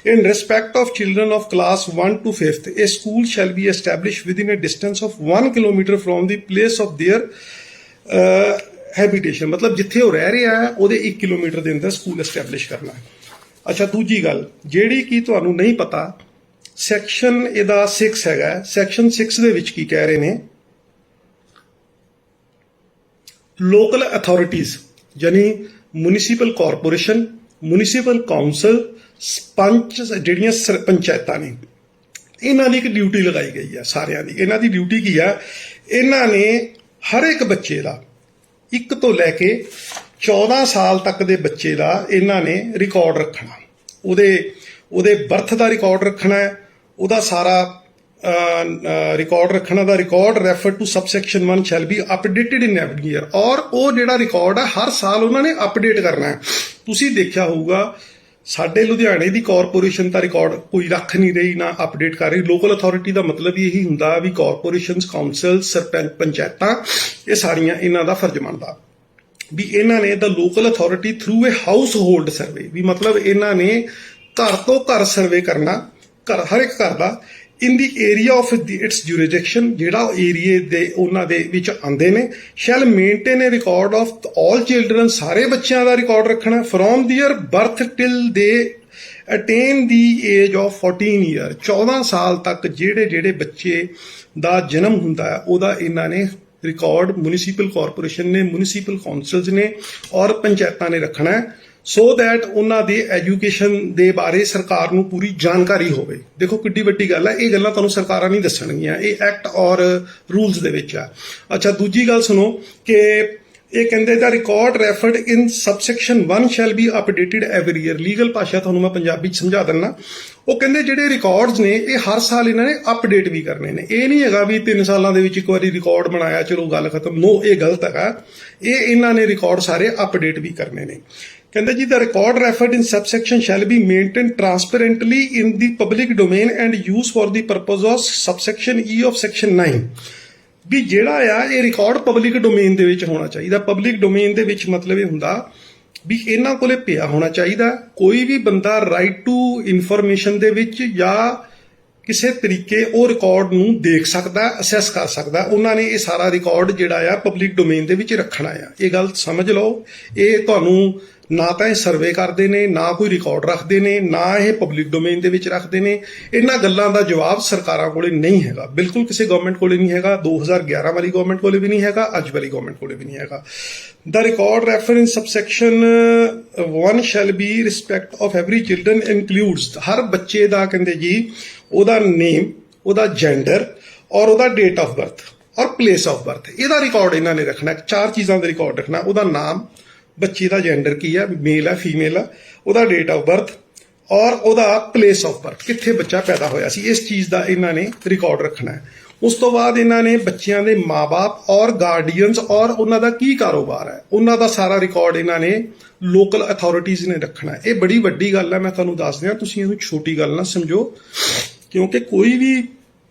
in respect of children of class 1 to 5th a school shall be established within a distance of 1 kilometer from the place of their habitation, ਮਤਲਬ ਜਿੱਥੇ ਉਹ ਰਹਿ ਰਿਹਾ ਹੈ ਉਹਦੇ 1 ਕਿਲੋਮੀਟਰ ਦੇ ਅੰਦਰ ਸਕੂਲ ਐਸਟੈਬਲਿਸ਼ ਕਰਨਾ ਹੈ। ਅੱਛਾ, ਦੂਜੀ ਗੱਲ ਜਿਹੜੀ ਕਿ ਤੁਹਾਨੂੰ ਨਹੀਂ ਪਤਾ, ਸੈਕਸ਼ਨ ਇਹਦਾ 6 ਹੈਗਾ। ਸੈਕਸ਼ਨ 6 ਦੇ ਵਿੱਚ ਕੀ ਕਹਿ ਰਹੇ ਨੇ, ਲੋਕਲ ਅਥਾਰਟੀਜ਼ ਯਾਨੀ ਮੁਨਿਸਿਪਲ ਕਾਰਪੋਰੇਸ਼ਨ, ਮੁਨਿਸਿਪਲ ਕਾਉਂਸਲ, ਪੰਚ, ਜਿਹੜੀਆਂ ਪੰਚਾਇਤਾਂ ਨੇ, ਇਹਨਾਂ ਦੀ ਇੱਕ ਡਿਊਟੀ ਲਗਾਈ ਗਈ ਹੈ ਸਾਰਿਆਂ ਦੀ। ਇਹਨਾਂ ਦੀ ਡਿਊਟੀ ਕੀ ਆ, ਇਹਨਾਂ ਨੇ ਹਰ ਇੱਕ ਬੱਚੇ ਦਾ 1 ਤੋਂ ਲੈ ਕੇ 14 ਸਾਲ ਤੱਕ ਦੇ ਬੱਚੇ ਦਾ ਇਹਨਾਂ ਨੇ ਰਿਕਾਰਡ ਰੱਖਣਾ। ਉਹਦੇ ਬਰਥ ਦਾ ਰਿਕਾਰਡ ਰੱਖਣਾ ਹੈ, ਉਹਦਾ ਸਾਰਾ ਰਿਕਾਰਡ ਰੱਖਣਾ the record refer to subsection 1 shall be updated in every year, ਔਰ ਉਹ ਜਿਹੜਾ ਰਿਕਾਰਡ ਹੈ ਹਰ ਸਾਲ ਉਹਨਾਂ ਨੇ ਅਪਡੇਟ ਕਰਨਾ ਹੈ। ਤੁਸੀਂ ਦੇਖਿਆ ਹੋਊਗਾ ਸਾਡੇ ਲੁਧਿਆਣੇ ਦੀ ਕਾਰਪੋਰੇਸ਼ਨ ਤਾਂ ਰਿਕਾਰਡ ਕੋਈ ਰੱਖ ਨਹੀਂ ਰਹੀ, ਨਾ ਅਪਡੇਟ ਕਰ ਰਹੀ। ਲੋਕਲ ਅਥਾਰਟੀ ਦਾ ਮਤਲਬ ਇਹੀ ਹੁੰਦਾ ਵੀ ਕਾਰਪੋਰੇਸ਼ਨਸ, ਕਾਉਂਸਲ, ਸਰਪੰਚ, ਪੰਚਾਇਤਾਂ, ਇਹ ਸਾਰੀਆਂ ਇਹਨਾਂ ਦਾ ਫਰਜ਼ ਬਣਦਾ ਵੀ ਇਹਨਾਂ ਨੇ ਦਾ ਲੋਕਲ ਅਥਾਰਟੀ ਥਰੂ ਏ ਹਾਊਸ ਹੋਲਡ ਸਰਵੇ, ਵੀ ਮਤਲਬ ਇਹਨਾਂ ਨੇ ਘਰ ਤੋਂ ਘਰ ਸਰਵੇ ਕਰਨਾ, ਹਰ ਇੱਕ ਘਰ ਦਾ, ਇਨ ਦੀ ਏਰੀਆ ਆਫ ਇਟਸ ਜੂਰਿਸਡਿਕਸ਼ਨ, ਜਿਹੜਾ ਏਰੀਏ ਦੇ ਉਹਨਾਂ ਦੇ ਵਿੱਚ ਆਉਂਦੇ ਨੇ। Shell maintain A record of all children, ਸਾਰੇ ਬੱਚਿਆਂ ਦਾ ਰਿਕਾਰਡ ਰੱਖਣਾ, ਫਰੋਮ ਦੀਅਰ ਬਰਥ ਟਿਲ ਦੇ attain the age of 14 year, 14 ਸਾਲ ਤੱਕ ਜਿਹੜੇ ਬੱਚੇ ਦਾ ਜਨਮ ਹੁੰਦਾ ਹੈ ਉਹਦਾ ਇਹਨਾਂ ਨੇ ਰਿਕਾਰਡ ਮੁਨਿਸਿਪਲ ਕਾਰਪੋਰੇਸ਼ਨ ਨੇ, ਮੁਨਿਸਿਪਲ ਕਾਉਂਸਲਸ ਨੇ ਔਰ ਪੰਚਾਇਤਾਂ ਨੇ ਰੱਖਣਾ ਹੈ, ਸੋ ਦੈਟ ਉਹਨਾਂ ਦੀ ਐਜੂਕੇਸ਼ਨ ਦੇ ਬਾਰੇ ਸਰਕਾਰ ਨੂੰ ਪੂਰੀ ਜਾਣਕਾਰੀ ਹੋਵੇ। ਦੇਖੋ ਕਿੱਡੀ ਵੱਡੀ ਗੱਲ ਹੈ, ਇਹ ਗੱਲਾਂ ਤੁਹਾਨੂੰ ਸਰਕਾਰਾਂ ਨਹੀਂ ਦੱਸਣਗੀਆਂ, ਇਹ ਐਕਟ ਔਰ ਰੂਲਸ ਦੇ ਵਿੱਚ ਆ। ਅੱਛਾ, ਦੂਜੀ ਗੱਲ ਸੁਣੋ ਕਿ ਇਹ ਕਹਿੰਦੇ the record referred in subsection 1 shall be updated every year. Legal ਭਾਸ਼ਾ ਤੁਹਾਨੂੰ ਮੈਂ ਪੰਜਾਬੀ 'ਚ ਸਮਝਾ ਦਿੰਦਾ। ਉਹ ਕਹਿੰਦੇ ਜਿਹੜੇ ਰਿਕਾਰਡਸ ਨੇ ਇਹ ਹਰ ਸਾਲ ਇਹਨਾਂ ਨੇ ਅਪਡੇਟ ਵੀ ਕਰਨੇ ਨੇ। ਇਹ ਨਹੀਂ ਹੈਗਾ ਵੀ 3 ਸਾਲਾਂ ਦੇ ਵਿੱਚ ਇੱਕ ਵਾਰੀ ਰਿਕਾਰਡ ਬਣਾਇਆ ਚਲੋ ਗੱਲ ਖਤਮ, ਨੋ, ਇਹ ਗਲਤ ਹੈਗਾ। ਇਹ ਇਹਨਾਂ ਨੇ ਰਿਕਾਰਡ ਸਾਰੇ ਅਪਡੇਟ ਵੀ ਕਰਨੇ ਨੇ। ਕਹਿੰਦੇ ਜੀ the record referred in subsection shall be maintain transparently in the public domain and use for the purpose of subsection E of section 9। ਵੀ ਜਿਹੜਾ ਆ ਇਹ ਰਿਕਾਰਡ ਪਬਲਿਕ ਡੋਮੇਨ ਦੇ ਵਿੱਚ ਹੋਣਾ ਚਾਹੀਦਾ। ਪਬਲਿਕ ਡੋਮੇਨ ਦੇ ਵਿੱਚ ਮਤਲਬ ਇਹ ਹੁੰਦਾ ਵੀ ਇਹਨਾਂ ਕੋਲੇ ਪਿਆ ਹੋਣਾ ਚਾਹੀਦਾ। ਕੋਈ ਵੀ ਬੰਦਾ ਰਾਈਟ ਟੂ ਇਨਫੋਰਮੇਸ਼ਨ ਦੇ ਵਿੱਚ ਜਾਂ ਕਿਸੇ ਤਰੀਕੇ ਉਹ ਰਿਕਾਰਡ ਨੂੰ ਦੇਖ ਸਕਦਾ, ਅਸੈਸ ਕਰ ਸਕਦਾ। ਉਹਨਾਂ ਨੇ ਇਹ ਸਾਰਾ ਰਿਕਾਰਡ ਜਿਹੜਾ ਆ ਪਬਲਿਕ ਡੋਮੇਨ ਦੇ ਵਿੱਚ ਰੱਖਣਾ ਆ। ਇਹ ਗੱਲ ਸਮਝ ਲਓ। ਇਹ ਤੁਹਾਨੂੰ ਨਾ ਤਾਂ ਇਹ ਸਰਵੇ ਕਰਦੇ ਨੇ, ਨਾ ਕੋਈ ਰਿਕਾਰਡ ਰੱਖਦੇ ਨੇ, ਨਾ ਇਹ ਪਬਲਿਕ ਡੋਮੇਨ ਦੇ ਵਿੱਚ ਰੱਖਦੇ ਨੇ। ਇਹਨਾਂ ਗੱਲਾਂ ਦਾ ਜਵਾਬ ਸਰਕਾਰਾਂ ਕੋਲੇ ਨਹੀਂ ਹੈਗਾ, ਬਿਲਕੁਲ ਕਿਸੇ ਗਵਰਨਮੈਂਟ ਕੋਲੇ ਨਹੀਂ ਹੈਗਾ। 2011 ਵਾਲੀ ਗਵਰਨਮੈਂਟ ਕੋਲੇ ਵੀ ਨਹੀਂ ਹੈਗਾ, ਅੱਜ ਵਾਲੀ ਗਵਰਨਮੈਂਟ ਕੋਲੇ ਵੀ ਨਹੀਂ ਹੈਗਾ। The record reference subsection 1 shall be respect of every children includes, ਹਰ ਬੱਚੇ ਦਾ ਕਹਿੰਦੇ ਜੀ ਉਹਦਾ ਨੇਮ, ਉਹਦਾ ਜੈਂਡਰ ਔਰ ਉਹਦਾ ਡੇਟ ਆਫ ਬਰਥ ਔਰ ਪਲੇਸ ਆਫ ਬਰਥ, ਇਹਦਾ ਰਿਕਾਰਡ ਇਹਨਾਂ ਨੇ ਰੱਖਣਾ। 4 ਚੀਜ਼ਾਂ ਦਾ ਰਿਕਾਰਡ ਰੱਖਣਾ। ਉਹਦਾ ਨਾਮ, ਬੱਚੇ ਦਾ ਜੈਂਡਰ ਕੀ ਆ, ਮੇਲ ਆ ਫੀਮੇਲ ਆ, ਉਹਦਾ ਡੇਟ ਆਫ ਬਰਥ ਔਰ ਉਹਦਾ ਪਲੇਸ ਆਫ ਬਰਥ, ਕਿੱਥੇ ਬੱਚਾ ਪੈਦਾ ਹੋਇਆ ਸੀ, ਇਸ ਚੀਜ਼ ਦਾ ਇਹਨਾਂ ਨੇ ਰਿਕਾਰਡ ਰੱਖਣਾ ਹੈ। ਉਸ ਤੋਂ ਬਾਅਦ ਇਹਨਾਂ ਨੇ ਬੱਚਿਆਂ ਦੇ ਮਾਂ-ਬਾਪ ਔਰ ਗਾਰਡੀਅਨਸ ਔਰ ਉਹਨਾਂ ਦਾ ਕੀ ਕਾਰੋਬਾਰ ਹੈ, ਉਹਨਾਂ ਦਾ ਸਾਰਾ ਰਿਕਾਰਡ ਇਹਨਾਂ ਨੇ ਲੋਕਲ ਅਥਾਰਟੀਜ਼ ਨੇ ਰੱਖਣਾ ਹੈ। ਇਹ ਬੜੀ ਵੱਡੀ ਗੱਲ ਹੈ, ਮੈਂ ਤੁਹਾਨੂੰ ਦੱਸ ਦਿਆਂ, ਤੁਸੀਂ ਇਹਨੂੰ ਛੋਟੀ ਗੱਲ ਨਾ ਸਮਝੋ, ਕਿਉਂਕਿ ਕੋਈ ਵੀ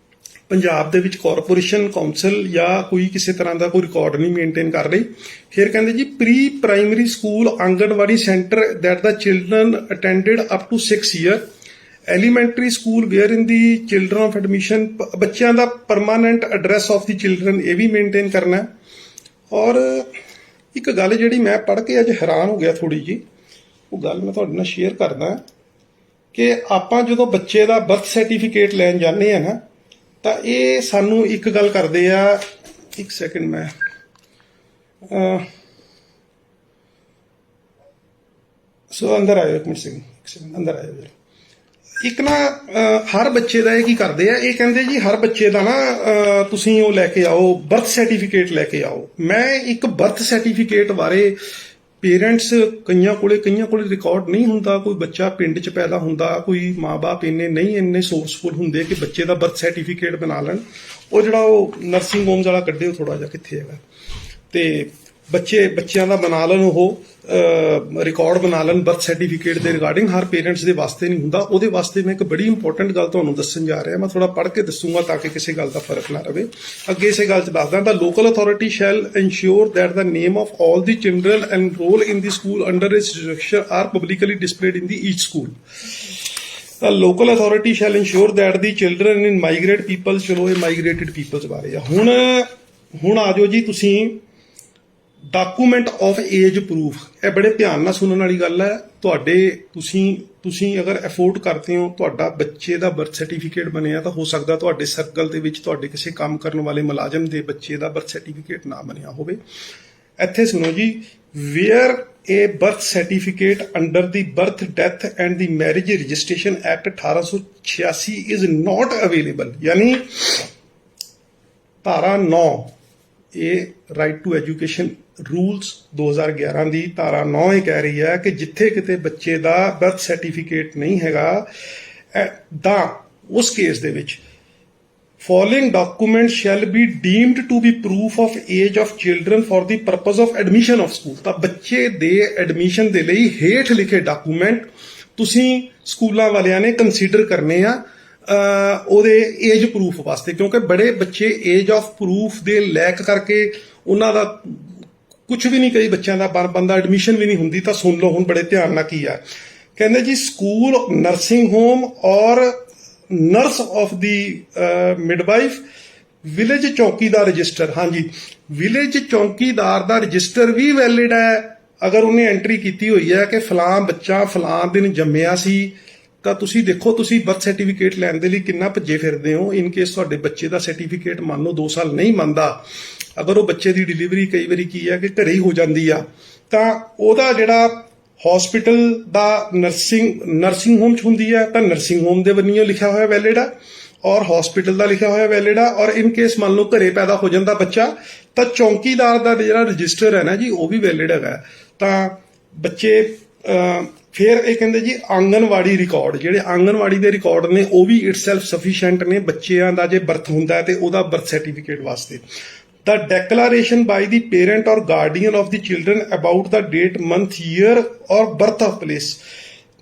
ਪੰਜਾਬ ਦੇ ਵਿੱਚ ਕਾਰਪੋਰੇਸ਼ਨ, ਕਾਉਂਸਲ ਜਾਂ ਕੋਈ ਕਿਸੇ ਤਰ੍ਹਾਂ ਦਾ ਕੋਈ ਰਿਕਾਰਡ ਨਹੀਂ ਮੇਨਟੇਨ ਕਰ ਰਹੀ। ਫਿਰ ਕਹਿੰਦੇ ਜੀ pre primary school, anganwadi centre that the children attended up to 6 year, elementary school where in the children of admission, ਬੱਚਿਆਂ ਦਾ permanent address of the children, ਇਹ ਵੀ ਮੇਨਟੇਨ ਕਰਨਾ। ਔਰ ਇੱਕ ਗੱਲ ਜਿਹੜੀ ਮੈਂ ਪੜ੍ਹ ਕੇ ਅੱਜ ਹੈਰਾਨ ਹੋ ਗਿਆ ਥੋੜੀ ਜੀ, ਉਹ ਗੱਲ ਮੈਂ ਤੁਹਾਡੇ ਨਾਲ ਸ਼ੇਅਰ ਕਰਦਾ ਕਿ ਆਪਾਂ ਜਦੋਂ ਬੱਚੇ ਦਾ ਬਰਥ ਸਰਟੀਫਿਕੇਟ ਲੈਣ ਜਾਂਦੇ ਆ ਨਾ, ਤਾਂ ਇਹ ਸਾਨੂੰ ਇੱਕ ਗੱਲ ਕਰਦੇ ਆ। ਇੱਕ ਸੈਕਿੰਡ, ਮੈਂ ਸੋ ਅੰਦਰ ਆਇਓ, ਇੱਕ ਮਿੰਟ ਅੰਦਰ ਆਇਓ ਜੀ। ਇੱਕ ਨਾ ਹਰ ਬੱਚੇ ਦਾ ਇਹ ਕੀ ਕਰਦੇ ਆ, ਇਹ ਕਹਿੰਦੇ ਜੀ ਹਰ ਬੱਚੇ ਦਾ ਨਾ ਤੁਸੀਂ ਉਹ ਲੈ ਕੇ ਆਓ, ਬਰਥ ਸਰਟੀਫਿਕੇਟ ਲੈ ਕੇ ਆਓ। ਮੈਂ ਇੱਕ ਬਰਥ ਸਰਟੀਫਿਕੇਟ ਬਾਰੇ ਪੇਰੈਂਟਸ ਕਈਆਂ ਕੋਲੇ ਰਿਕਾਰਡ ਨਹੀਂ ਹੁੰਦਾ, ਕੋਈ ਬੱਚਾ ਪਿੰਡ 'ਚ ਪੈਦਾ ਹੁੰਦਾ, ਕੋਈ ਮਾਪੇ ਇੰਨੇ ਸੋਰਸਫੁਲ ਹੁੰਦੇ ਕਿ ਬੱਚੇ ਦਾ ਬਰਥ ਸਰਟੀਫਿਕੇਟ ਬਣਾ ਲੈਣ। ਉਹ ਜਿਹੜਾ ਉਹ ਨਰਸਿੰਗ ਹੋਮਸ ਵਾਲਾ ਕੱਢਿਓ ਥੋੜਾ ਜਿਹਾ ਕਿੱਥੇ ਹੈਗਾ, ਤੇ ਬੱਚਿਆਂ ਦਾ ਬਣਾ ਲੈਣ, ਉਹ ਰਿਕਾਰਡ ਬਣਾ ਲੈਣ ਬਰਥ ਸਰਟੀਫਿਕੇਟ ਦੇ ਰਿਗਾਰਡਿੰਗ। ਹਰ ਪੇਰੈਂਟਸ ਦੇ ਵਾਸਤੇ ਨਹੀਂ ਹੁੰਦਾ। ਉਹਦੇ ਵਾਸਤੇ ਮੈਂ ਇੱਕ ਬੜੀ ਇੰਪੋਰਟੈਂਟ ਗੱਲ ਤੁਹਾਨੂੰ ਦੱਸਣ ਜਾ ਰਿਹਾ, ਮੈਂ ਥੋੜਾ ਪੜ੍ਹ ਕੇ ਦੱਸੂਗਾ ਤਾਂ ਕਿ ਕਿਸੇ ਗੱਲ ਦਾ ਫਰਕ ਨਾ ਰਵੇ। ਅੱਗੇ ਇਸੇ ਗੱਲ 'ਚ ਦੱਸਦਾ, ਤਾਂ local authority shall ensure that the name of all the children enrol in the school under its direction are publicly displayed in the each school. The local authority shall ensure that the children in migrate people, ਚਲੋ ਇਹ migrated peoples ਬਾਰੇ ਆ। ਹੁਣ ਆ ਜਾਓ ਜੀ ਤੁਸੀਂ ਡਾਕੂਮੈਂਟ ਆਫ ਏਜ ਪ੍ਰੂਫ। ਇਹ ਬੜੇ ਧਿਆਨ ਨਾਲ ਸੁਣਨ ਵਾਲੀ ਗੱਲ ਹੈ। ਤੁਸੀਂ ਅਗਰ ਅਫੋਰਡ ਕਰਦੇ ਹੋ, ਤੁਹਾਡਾ ਬੱਚੇ ਦਾ ਬਰਥ ਸਰਟੀਫਿਕੇਟ ਬਣਿਆ, ਤਾਂ ਹੋ ਸਕਦਾ ਤੁਹਾਡੇ ਸਰਕਲ ਦੇ ਵਿੱਚ ਤੁਹਾਡੇ ਕਿਸੇ ਕੰਮ ਕਰਨ ਵਾਲੇ ਮੁਲਾਜ਼ਮ ਦੇ ਬੱਚੇ ਦਾ ਬਰਥ ਸਰਟੀਫਿਕੇਟ ਨਾ ਬਣਿਆ ਹੋਵੇ। ਇੱਥੇ ਸੁਣੋ ਜੀ, wear a birth certificate under the Birth, Death and the Marriage Registration Act 1886 is not available। यानी धारा 9 ਇਹ ਰਾਈਟ ਟੂ ਐਜੂਕੇਸ਼ਨ ਰੂਲਸ 2011 ਦੀ ਧਾਰਾ 9 ਇਹ ਕਹਿ ਰਹੀ ਹੈ ਕਿ ਜਿੱਥੇ ਕਿਤੇ ਬੱਚੇ ਦਾ ਬਰਥ ਸਰਟੀਫਿਕੇਟ ਨਹੀਂ ਹੈਗਾ, ਤਾਂ ਉਸ ਕੇਸ ਦੇ ਵਿੱਚ following documents shall be deemed to be proof of age of children for the purpose of admission of school। ਤਾਂ ਬੱਚੇ ਦੇ ਐਡਮਿਸ਼ਨ ਦੇ ਲਈ ਹੇਠ ਲਿਖੇ ਡਾਕੂਮੈਂਟ ਤੁਸੀਂ ਸਕੂਲਾਂ ਵਾਲਿਆਂ ਨੇ ਕੰਸੀਡਰ ਕਰਨੇ ਆ ਉਹਦੇ ਏਜ ਪ੍ਰੂਫ ਵਾਸਤੇ, ਕਿਉਂਕਿ ਬੜੇ ਬੱਚੇ ਏਜ ਆਫ ਪ੍ਰੂਫ ਦੇ ਲੈਕ ਕਰਕੇ ਉਹਨਾਂ ਦਾ ਕੁਝ ਵੀ ਨਹੀਂ, ਕਈ ਬੱਚਿਆਂ ਦਾ ਬੰਦਾ ਐਡਮਿਸ਼ਨ ਵੀ ਨਹੀਂ ਹੁੰਦੀ। ਤਾਂ ਸੁਣ ਲਓ ਹੁਣ ਬੜੇ ਧਿਆਨ ਨਾਲ ਕੀ ਆ ਕਹਿੰਦੇ ਜੀ, school, nursing home or nurse of the midwife, village chowkidar register. ਹਾਂਜੀ, ਵਿਲੇਜ ਚੌਕੀਦਾਰ ਦਾ ਰਜਿਸਟਰ ਵੀ ਵੈਲਿਡ ਹੈ ਅਗਰ ਉਹਨੇ ਐਂਟਰੀ ਕੀਤੀ ਹੋਈ ਹੈ ਕਿ ਫਲਾਂ ਬੱਚਾ ਫਲਾਂ ਦਿਨ ਜੰਮਿਆ ਸੀ। ਤਾਂ ਤੁਸੀਂ ਦੇਖੋ, ਤੁਸੀਂ ਬਰਥ ਸਰਟੀਫਿਕੇਟ ਲੈਣ ਦੇ ਲਈ ਕਿੰਨਾ ਭੱਜੇ ਫਿਰਦੇ ਹੋ। ਇਨ ਕੇਸ ਤੁਹਾਡੇ ਬੱਚੇ ਦਾ ਸਰਟੀਫਿਕੇਟ ਮੰਨ ਲਓ 2 ਸਾਲ ਨਹੀਂ ਮੰਨਦਾ, ਅਗਰ ਉਹ ਬੱਚੇ ਦੀ ਡਿਲੀਵਰੀ ਕਈ ਵਾਰੀ ਕੀ ਹੈ ਕਿ ਘਰੇ ਹੀ ਹੋ ਜਾਂਦੀ ਆ, ਤਾਂ ਉਹਦਾ ਜਿਹੜਾ ਹਸਪੀਟਲ ਦਾ ਨਰਸਿੰਗ ਹੋਮ 'ਚ ਹੁੰਦੀ ਹੈ, ਤਾਂ ਨਰਸਿੰਗ ਹੋਮ ਦੇ ਬੰਨਿਓ ਲਿਖਿਆ ਹੋਇਆ ਵੈਲਿਡ ਆ, ਔਰ ਹਸਪੀਟਲ ਦਾ ਲਿਖਿਆ ਹੋਇਆ ਵੈਲਿਡ ਆ। ਔਰ ਇਨ ਕੇਸ ਮੰਨ ਲਓ ਘਰੇ ਪੈਦਾ ਹੋ ਜਾਂਦਾ ਬੱਚਾ, ਤਾਂ ਚੌਕੀਦਾਰ ਦਾ ਜਿਹੜਾ ਰਜਿਸਟਰ ਹੈ ਨਾ ਜੀ, ਉਹ ਵੀ ਵੈਲਿਡ ਹੈਗਾ। ਤਾਂ ਬੱਚੇ ਫਿਰ ਇਹ ਕਹਿੰਦੇ ਜੀ, ਆਂਗਨਵਾੜੀ ਰਿਕਾਰਡ, ਜਿਹੜੇ ਆਂਗਨਵਾੜੀ ਦੇ ਰਿਕਾਰਡ ਨੇ ਉਹ ਵੀ ਇਟਸੈਲਫ ਸਫੀਸ਼ੀਐਂਟ ਨੇ ਬੱਚਿਆਂ ਦਾ ਜੇ ਬਰਥ ਹੁੰਦਾ ਤੇ ਉਹਦਾ ਬਰਥ ਸਰਟੀਫਿਕੇਟ ਵਾਸਤੇ। The declaration by the parent or guardian of the children about the date, month, year or birth of place।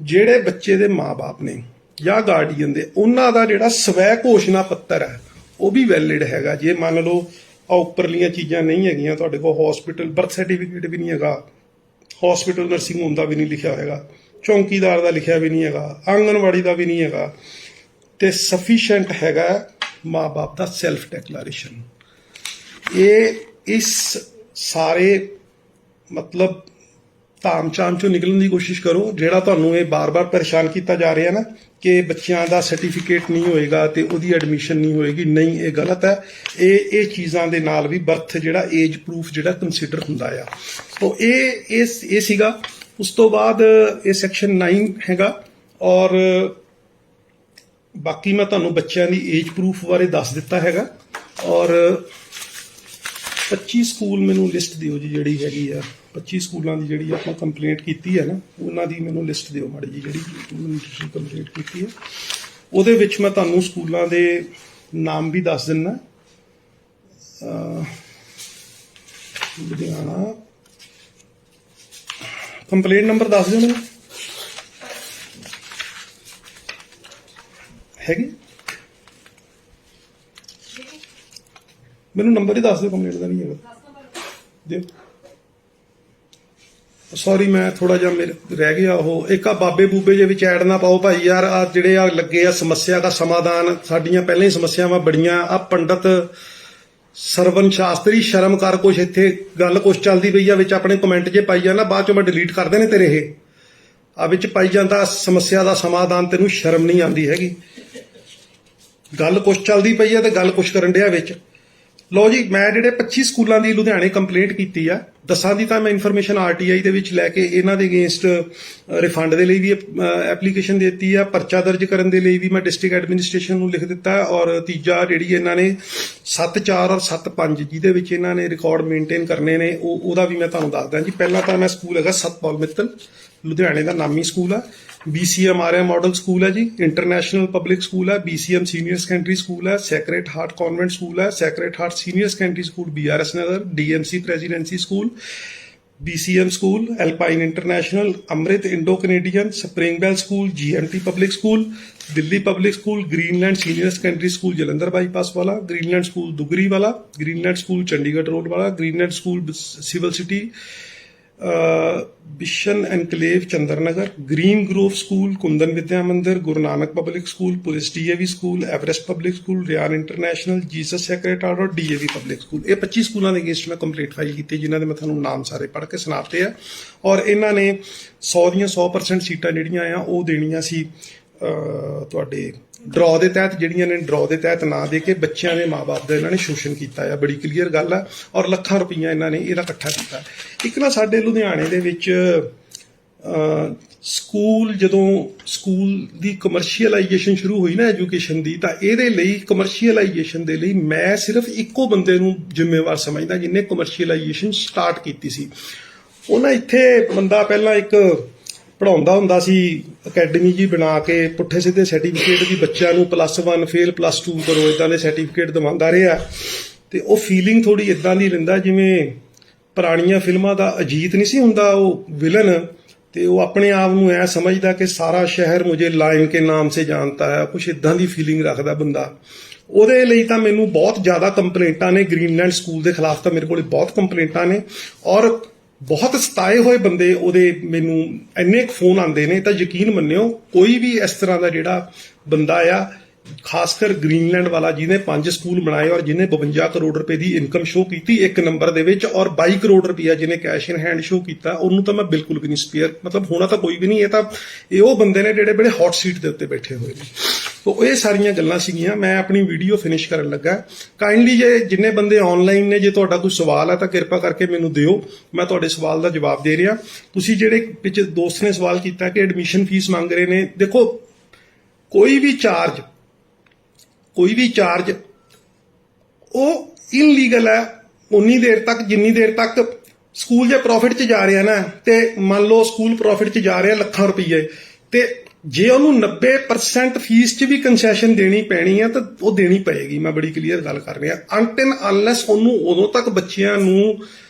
ਜਿਹੜੇ ਬੱਚੇ ਦੇ ਮਾਪੇ ਨੇ ਜਾਂ ਗਾਰਡੀਅਨ ਦੇ, ਉਹਨਾਂ ਦਾ ਜਿਹੜਾ ਸਵੈ ਘੋਸ਼ਣਾ ਪੱਤਰ ਹੈ ਉਹ ਵੀ ਵੈਲਿਡ ਹੈਗਾ। ਜੇ ਮੰਨ ਲਓ ਆ ਉੱਪਰਲੀਆਂ ਚੀਜ਼ਾਂ ਨਹੀਂ ਹੈਗੀਆਂ ਤੁਹਾਡੇ ਕੋਲ, ਹਸਪੀਟਲ ਬਰਥ ਸਰਟੀਫਿਕੇਟ ਵੀ ਨਹੀਂ ਹੈਗਾ, ਹਸਪੀਟਲ ਨਰਸਿੰਗ ਹੋਮ ਦਾ ਵੀ ਨਹੀਂ ਲਿਖਿਆ ਹੋਏਗਾ, ਚੌਕੀਦਾਰ ਦਾ ਲਿਖਿਆ ਵੀ ਨਹੀਂ ਹੈਗਾ, ਆਂਗਨਵਾੜੀ ਦਾ ਵੀ ਨਹੀਂ ਹੈਗਾ, ਤੇ ਸਫੀਸ਼ੀਐਂਟ ਹੈਗਾ ਮਾਂ-ਬਾਪ ਦਾ ਸੈਲਫ ਡੈਕਲਾਰੇਸ਼ਨ। ਇਹ ਇਸ ਸਾਰੇ ਮਤਲਬ ਧਾਮ-ਚਾਮ ਚੋਂ ਨਿਕਲਣ ਦੀ ਕੋਸ਼ਿਸ਼ ਕਰੋ। ਜਿਹੜਾ ਤੁਹਾਨੂੰ ਇਹ ਬਾਰ-ਬਾਰ ਪਰੇਸ਼ਾਨ ਕੀਤਾ ਜਾ ਰਿਹਾ ਨਾ ਕਿ ਬੱਚਿਆਂ ਦਾ ਸਰਟੀਫਿਕੇਟ ਨਹੀਂ ਹੋਏਗਾ ਤੇ ਉਹਦੀ ਐਡਮਿਸ਼ਨ ਨਹੀਂ ਹੋਏਗੀ, ਨਹੀਂ, ਇਹ ਗਲਤ ਹੈ। ਇਹ ਚੀਜ਼ਾਂ ਦੇ ਨਾਲ ਵੀ ਬਰਥ ਜਿਹੜਾ ਏਜ ਪ੍ਰੂਫ ਜਿਹੜਾ ਕੰਸੀਡਰ ਹੁੰਦਾ ਆ। ਸੋ ਇਹ ਸੀਗਾ। ਉਸ ਤੋਂ ਬਾਅਦ ਇਹ ਸੈਕਸ਼ਨ 9 ਹੈਗਾ, ਔਰ ਬਾਕੀ ਮੈਂ ਤੁਹਾਨੂੰ ਬੱਚਿਆਂ ਦੀ ਏਜ ਪ੍ਰੂਫ ਬਾਰੇ ਦੱਸ ਦਿੱਤਾ ਹੈਗਾ। ਔਰ 25 ਸਕੂਲ ਮੈਨੂੰ ਲਿਸਟ ਦਿਓ ਜੀ, ਜਿਹੜੀ ਹੈਗੀ ਆ 25 ਸਕੂਲਾਂ ਦੀ ਜਿਹੜੀ ਆਪਾਂ ਕੰਪਲੇਂਟ ਕੀਤੀ ਹੈ ਨਾ, ਉਹਨਾਂ ਦੀ ਮੈਨੂੰ ਲਿਸਟ ਦਿਓ ਮਾੜੀ ਜੀ, ਜਿਹੜੀ ਤੁਸੀਂ ਕੰਪਲੇਂਟ ਕੀਤੀ ਹੈ। ਉਹਦੇ ਵਿੱਚ ਮੈਂ ਤੁਹਾਨੂੰ ਸਕੂਲਾਂ ਦੇ ਨਾਮ ਵੀ ਦੱਸ ਦਿੰਦਾ। ਲੁਧਿਆਣਾ, ਕੰਪਲੇਂਟ ਨੰਬਰ ਦੱਸ ਦਿਓ ਮੈਨੂੰ, ਹੈਗੀ? ਮੈਨੂੰ ਨੰਬਰ ਹੀ ਦੱਸ ਦਿਓ, ਕੰਪਲੇਂਟ ਦਾ ਨਹੀਂ ਹੈਗਾ ਦਿਓ। ਸੌਰੀ, ਮੈਂ ਥੋੜਾ ਜਿਹਾ ਮੇਰੇ ਰਹਿ ਗਿਆ ਉਹ। ਇੱਕ ਆ ਬਾਬੇ ਬੂਬੇ ਜੇ ਵਿੱਚ ਐਡ ਨਾ ਪਾਓ ਭਾਈ ਯਾਰ। ਆ ਜਿਹੜੇ ਆ ਲੱਗੇ ਆ ਸਮੱਸਿਆ ਦਾ ਸਮਾਧਾਨ, ਸਾਡੀਆਂ ਪਹਿਲਾਂ ਹੀ ਸਮੱਸਿਆਵਾਂ ਬੜੀਆਂ। ਆ ਪੰਡਤ ਸਰਵਨ ਸ਼ਾਸਤਰੀ, ਸ਼ਰਮ ਕਰ, ਕੁਛ ਇੱਥੇ ਗੱਲ ਕੁਛ ਚੱਲਦੀ ਪਈ ਆ ਵਿੱਚ ਆਪਣੇ ਕਮੈਂਟ ਜੇ ਪਾਈ ਜਾਂਦਾ, ਬਾਅਦ ਚੋਂ ਮੈਂ ਡਿਲੀਟ ਕਰ ਦੇਣੇ ਤੇਰੇ। ਇਹ ਆ ਵਿੱਚ ਪਾਈ ਜਾਂਦਾ ਸਮੱਸਿਆ ਦਾ ਸਮਾਧਾਨ, ਤੈਨੂੰ ਸ਼ਰਮ ਨਹੀਂ ਆਉਂਦੀ ਹੈਗੀ। ਗੱਲ ਕੁਛ ਚੱਲਦੀ ਪਈ ਆ ਤੇ ਗੱਲ ਕੁਛ ਕਰਨ ਡਿਆ ਵਿੱਚ। ਲਓ ਜੀ, ਮੈਂ ਜਿਹੜੇ 25 ਸਕੂਲਾਂ ਦੀ ਲੁਧਿਆਣੇ ਕੰਪਲੇਂਟ ਕੀਤੀ ਆ, 10 ਦੀ ਤਾਂ ਮੈਂ ਇਨਫੋਰਮੇਸ਼ਨ ਆਰਟੀਆਈ ਦੇ ਵਿੱਚ ਲੈ ਕੇ ਇਹਨਾਂ ਦੇ ਅਗੇਂਸਟ ਰਿਫੰਡ ਦੇ ਲਈ ਵੀ ਐਪਲੀਕੇਸ਼ਨ ਦਿੱਤੀ ਆ, ਪਰਚਾ ਦਰਜ ਕਰਨ ਦੇ ਲਈ ਵੀ ਮੈਂ ਡਿਸਟ੍ਰਿਕਟ ਐਡਮਿਨਿਸਟ੍ਰੇਸ਼ਨ ਨੂੰ ਲਿਖ ਦਿੱਤਾ, ਔਰ ਤੀਜਾ ਜਿਹੜੀ ਇਹਨਾਂ ਨੇ 7/4 ਔਰ 7/5 ਜਿਹਦੇ ਵਿੱਚ ਇਹਨਾਂ ਨੇ ਰਿਕਾਰਡ ਮੇਨਟੇਨ ਕਰਨੇ ਨੇ, ਉਹਦਾ ਵੀ ਮੈਂ ਤੁਹਾਨੂੰ ਦੱਸਦਾ ਜੀ। ਪਹਿਲਾਂ ਤਾਂ ਮੈਂ ਸਕੂਲ ਹੈਗਾ ਸਤਪਾਲ ਮਿੱਤਲ, ਲੁਧਿਆਣੇ ਦਾ ਨਾਮੀ ਸਕੂਲ ਆ, BCM ਆਰਿਆ ਮਾਡਲ ਸਕੂਲ ਹੈ ਜੀ, ਇੰਟਰਨੈਸ਼ਨਲ ਪਬਲਿਕ ਸਕੂਲ ਹੈ, BCM ਸੀਨੀਅਰ ਸੈਕੰਡਰੀ ਸਕੂਲ ਹੈ, ਸੈਕਰੇਟ ਹਾਰਟ ਕਨਵੈਂਟ ਸਕੂਲ ਹੈ, sacred heart senior secondary school BRS Nagar, DMC presidency school, BCM school, Alpine international, Amrit Indo Canadian, Springbell school, GMT public school, Delhi public school, Greenland senior secondary school Jalandhar bypass ਵਾਲਾ, ਗ੍ਰੀਨਲੈਂਡ ਸਕੂਲ ਦੁਗਰੀ ਵਾਲਾ, ਗ੍ਰੀਨਲੈਂਡ ਸਕੂਲ ਚੰਡੀਗੜ੍ਹ ਰੋਡ ਵਾਲਾ, Greenland school civil city Bishan enclave Chandar Nagar, green grove school, ਕੁੰਦਨ Vidya Mandir, Guru Nanak public school, police DAV school, Everest public school, Ryan international, Jesus sacred heart, DAV public school. ਇਹ 25 ਸਕੂਲਾਂ ਦੇ ਅਗੇਂਸਟ ਮੈਂ ਕੰਪਲੇਂਟ ਫਾਈਲ ਕੀਤੀ, ਜਿਨ੍ਹਾਂ ਦੇ ਮੈਂ ਤੁਹਾਨੂੰ ਨਾਮ ਸਾਰੇ ਪੜ੍ਹ ਕੇ ਸੁਣਾਤੇ ਆ। ਔਰ ਇਹਨਾਂ ਨੇ 100 ਦੀਆਂ 100% ਸੀਟਾਂ ਜਿਹੜੀਆਂ ਆ ਉਹ ਦੇਣੀਆਂ ਸੀ ਤੁਹਾਡੇ ਡਰਾਅ ਦੇ ਤਹਿਤ, ਜਿਹੜੀਆਂ ਨੇ ਡਰਾਅ ਦੇ ਤਹਿਤ ਨਾ ਦੇ ਕੇ ਬੱਚਿਆਂ ਦੇ ਮਾਪੇ ਦਾ ਇਹਨਾਂ ਨੇ ਸ਼ੋਸ਼ਣ ਕੀਤਾ ਆ। ਬੜੀ ਕਲੀਅਰ ਗੱਲ ਆ, ਔਰ ਲੱਖਾਂ ਰੁਪਈਆ ਇਹਨਾਂ ਨੇ ਇਹਦਾ ਇਕੱਠਾ ਕੀਤਾ। ਇੱਕ ਨਾ ਸਾਡੇ ਲੁਧਿਆਣੇ ਦੇ ਵਿੱਚ ਸਕੂਲ, ਜਦੋਂ ਸਕੂਲ ਦੀ ਕਮਰਸ਼ੀਅਲਾਈਜੇਸ਼ਨ ਸ਼ੁਰੂ ਹੋਈ ਨਾ ਐਜੂਕੇਸ਼ਨ ਦੀ, ਤਾਂ ਇਹਦੇ ਲਈ ਕਮਰਸ਼ੀਅਲਾਈਜੇਸ਼ਨ ਦੇ ਲਈ ਮੈਂ ਸਿਰਫ ਇੱਕੋ ਬੰਦੇ ਨੂੰ ਜ਼ਿੰਮੇਵਾਰ ਸਮਝਦਾ ਜਿਹਨੇ ਕਮਰਸ਼ੀਅਲਾਈਜੇਸ਼ਨ ਸਟਾਰਟ ਕੀਤੀ ਸੀ। ਉਹਨਾਂ ਇੱਥੇ ਬੰਦਾ ਪਹਿਲਾਂ ਇੱਕ ਪੜ੍ਹਾਉਂਦਾ ਹੁੰਦਾ ਸੀ, ਅਕੈਡਮੀ ਜੀ ਬਣਾ ਕੇ ਪੁੱਠੇ ਸਿੱਧੇ ਸਰਟੀਫਿਕੇਟ ਵੀ ਬੱਚਿਆਂ ਨੂੰ +1 ਫੇਲ +2 ਕਰੋ ਇਦਾਂ ਦੇ ਸਰਟੀਫਿਕੇਟ ਦਿਵਾਉਂਦਾ ਰਿਹਾ, ਤੇ ਉਹ ਫੀਲਿੰਗ ਥੋੜੀ ਇਦਾਂ ਦੀ ਲੈਂਦਾ ਜਿਵੇਂ ਪੁਰਾਣੀਆਂ ਫਿਲਮਾਂ ਦਾ ਅਜੀਤ ਨਹੀਂ ਸੀ ਹੁੰਦਾ ਉਹ ਵਿਲਨ, ਤੇ ਉਹ ਆਪਣੇ ਆਪ ਨੂੰ ਐ ਸਮਝਦਾ ਕਿ ਸਾਰਾ ਸ਼ਹਿਰ ਮੁਝੇ ਲਾਇਨ ਕੇ ਨਾਮ ਸੇ ਜਾਣਤਾ ਹੈ, ਕੁਛ ਇਦਾਂ ਦੀ ਫੀਲਿੰਗ ਰੱਖਦਾ ਬੰਦਾ। ਉਹਦੇ ਲਈ ਤਾਂ ਮੈਨੂੰ ਬਹੁਤ ਜ਼ਿਆਦਾ ਕੰਪਲੇਂਟਾਂ ਨੇ, ਗ੍ਰੀਨਲੈਂਡ ਸਕੂਲ ਦੇ ਖਿਲਾਫ ਤਾਂ ਮੇਰੇ ਕੋਲ ਬਹੁਤ ਕੰਪਲੇਂਟਾਂ ਨੇ, ਔਰ ਬਹੁਤ ਸਤਾਏ ਹੋਏ ਬੰਦੇ ਉਹਦੇ ਮੈਨੂੰ ਇੰਨੇ ਫੋਨ ਆਉਂਦੇ ਨੇ, ਤਾਂ ਯਕੀਨ ਮੰਨਿਓ ਕੋਈ ਵੀ ਇਸ ਤਰ੍ਹਾਂ ਦਾ ਜਿਹੜਾ ਬੰਦਾ ਆ, ਖਾਸ ਕਰ ਗ੍ਰੀਨਲੈਂਡ ਵਾਲਾ ਜਿਹਨੇ 5 ਸਕੂਲ ਬਣਾਏ ਔਰ ਜਿਹਨੇ 52 ਕਰੋੜ ਰੁਪਏ ਦੀ ਇਨਕਮ ਸ਼ੋ ਕੀਤੀ ਇੱਕ ਨੰਬਰ ਦੇ ਵਿੱਚ, ਔਰ 22 ਕਰੋੜ ਰੁਪਇਆ ਜਿਹਨੇ ਕੈਸ਼ ਇਨ ਹੈਂਡ ਸ਼ੋ ਕੀਤਾ, ਉਹਨੂੰ ਤਾਂ ਮੈਂ ਬਿਲਕੁਲ ਵੀ ਨਹੀਂ ਸਪੇਅਰ, ਮਤਲਬ ਹੋਣਾ ਤਾਂ ਕੋਈ ਵੀ ਨਹੀਂ। ਇਹ ਉਹ ਬੰਦੇ ਨੇ ਜਿਹੜੇ ਬੜੇ ਹੌਟ ਸੀਟ ਦੇ ਉੱਤੇ ਬੈਠੇ ਹੋਏ ਨੇ। ਤੋ ਇਹ ਸਾਰੀਆਂ ਗੱਲਾਂ ਸੀਗੀਆਂ। ਮੈਂ ਆਪਣੀ ਵੀਡੀਓ ਫਿਨਿਸ਼ ਕਰਨ ਲੱਗਾ। ਕਾਈਂਡਲੀ ਜੇ ਜਿੰਨੇ ਬੰਦੇ ਆਨਲਾਈਨ ਨੇ, ਜੇ ਤੁਹਾਡਾ ਕੋਈ ਸਵਾਲ ਹੈ ਤਾਂ ਕਿਰਪਾ ਕਰਕੇ ਮੈਨੂੰ ਦਿਓ, ਮੈਂ ਤੁਹਾਡੇ ਸਵਾਲ ਦਾ ਜਵਾਬ ਦੇ ਰਿਹਾ। ਤੁਸੀਂ ਜਿਹੜੇ ਪਿੱਛੇ ਦੋਸਤ ਨੇ ਸਵਾਲ ਕੀਤਾ ਕਿ ਐਡਮਿਸ਼ਨ ਫੀਸ ਮੰਗ ਰਹੇ ਨੇ, ਦੇਖੋ ਕੋਈ ਵੀ ਚਾਰਜ ਉਹ ਇਨਲੀਗਲ ਹੈ ਉਨੀ ਦੇਰ ਤੱਕ ਜਿੰਨੀ ਦੇਰ ਤੱਕ ਸਕੂਲ ਜੇ ਪ੍ਰੋਫਿਟ 'ਚ ਜਾ ਰਿਹਾ ਨਾ, ਤੇ ਮੰਨ ਲਓ ਸਕੂਲ ਪ੍ਰੋਫਿਟ 'ਚ ਜਾ ਰਿਹਾ ਲੱਖਾਂ ਰੁਪਈਏ, ਤੇ ਜੇ ਉਹਨੂੰ 90% ਫੀਸ 'ਚ ਵੀ ਕੰਸੈਸ਼ਨ ਦੇਣੀ ਪੈਣੀ ਹੈ ਤਾਂ ਉਹ ਦੇਣੀ ਪਏਗੀ। ਮੈਂ ਬੜੀ ਕਲੀਅਰ ਗੱਲ ਕਰ ਰਿਹਾ। ਅਨਟਿਲ ਅਨਲੈਸ ਉਹਨੂੰ ਉਦੋਂ ਤੱਕ ਬੱਚਿਆਂ ਨੂੰ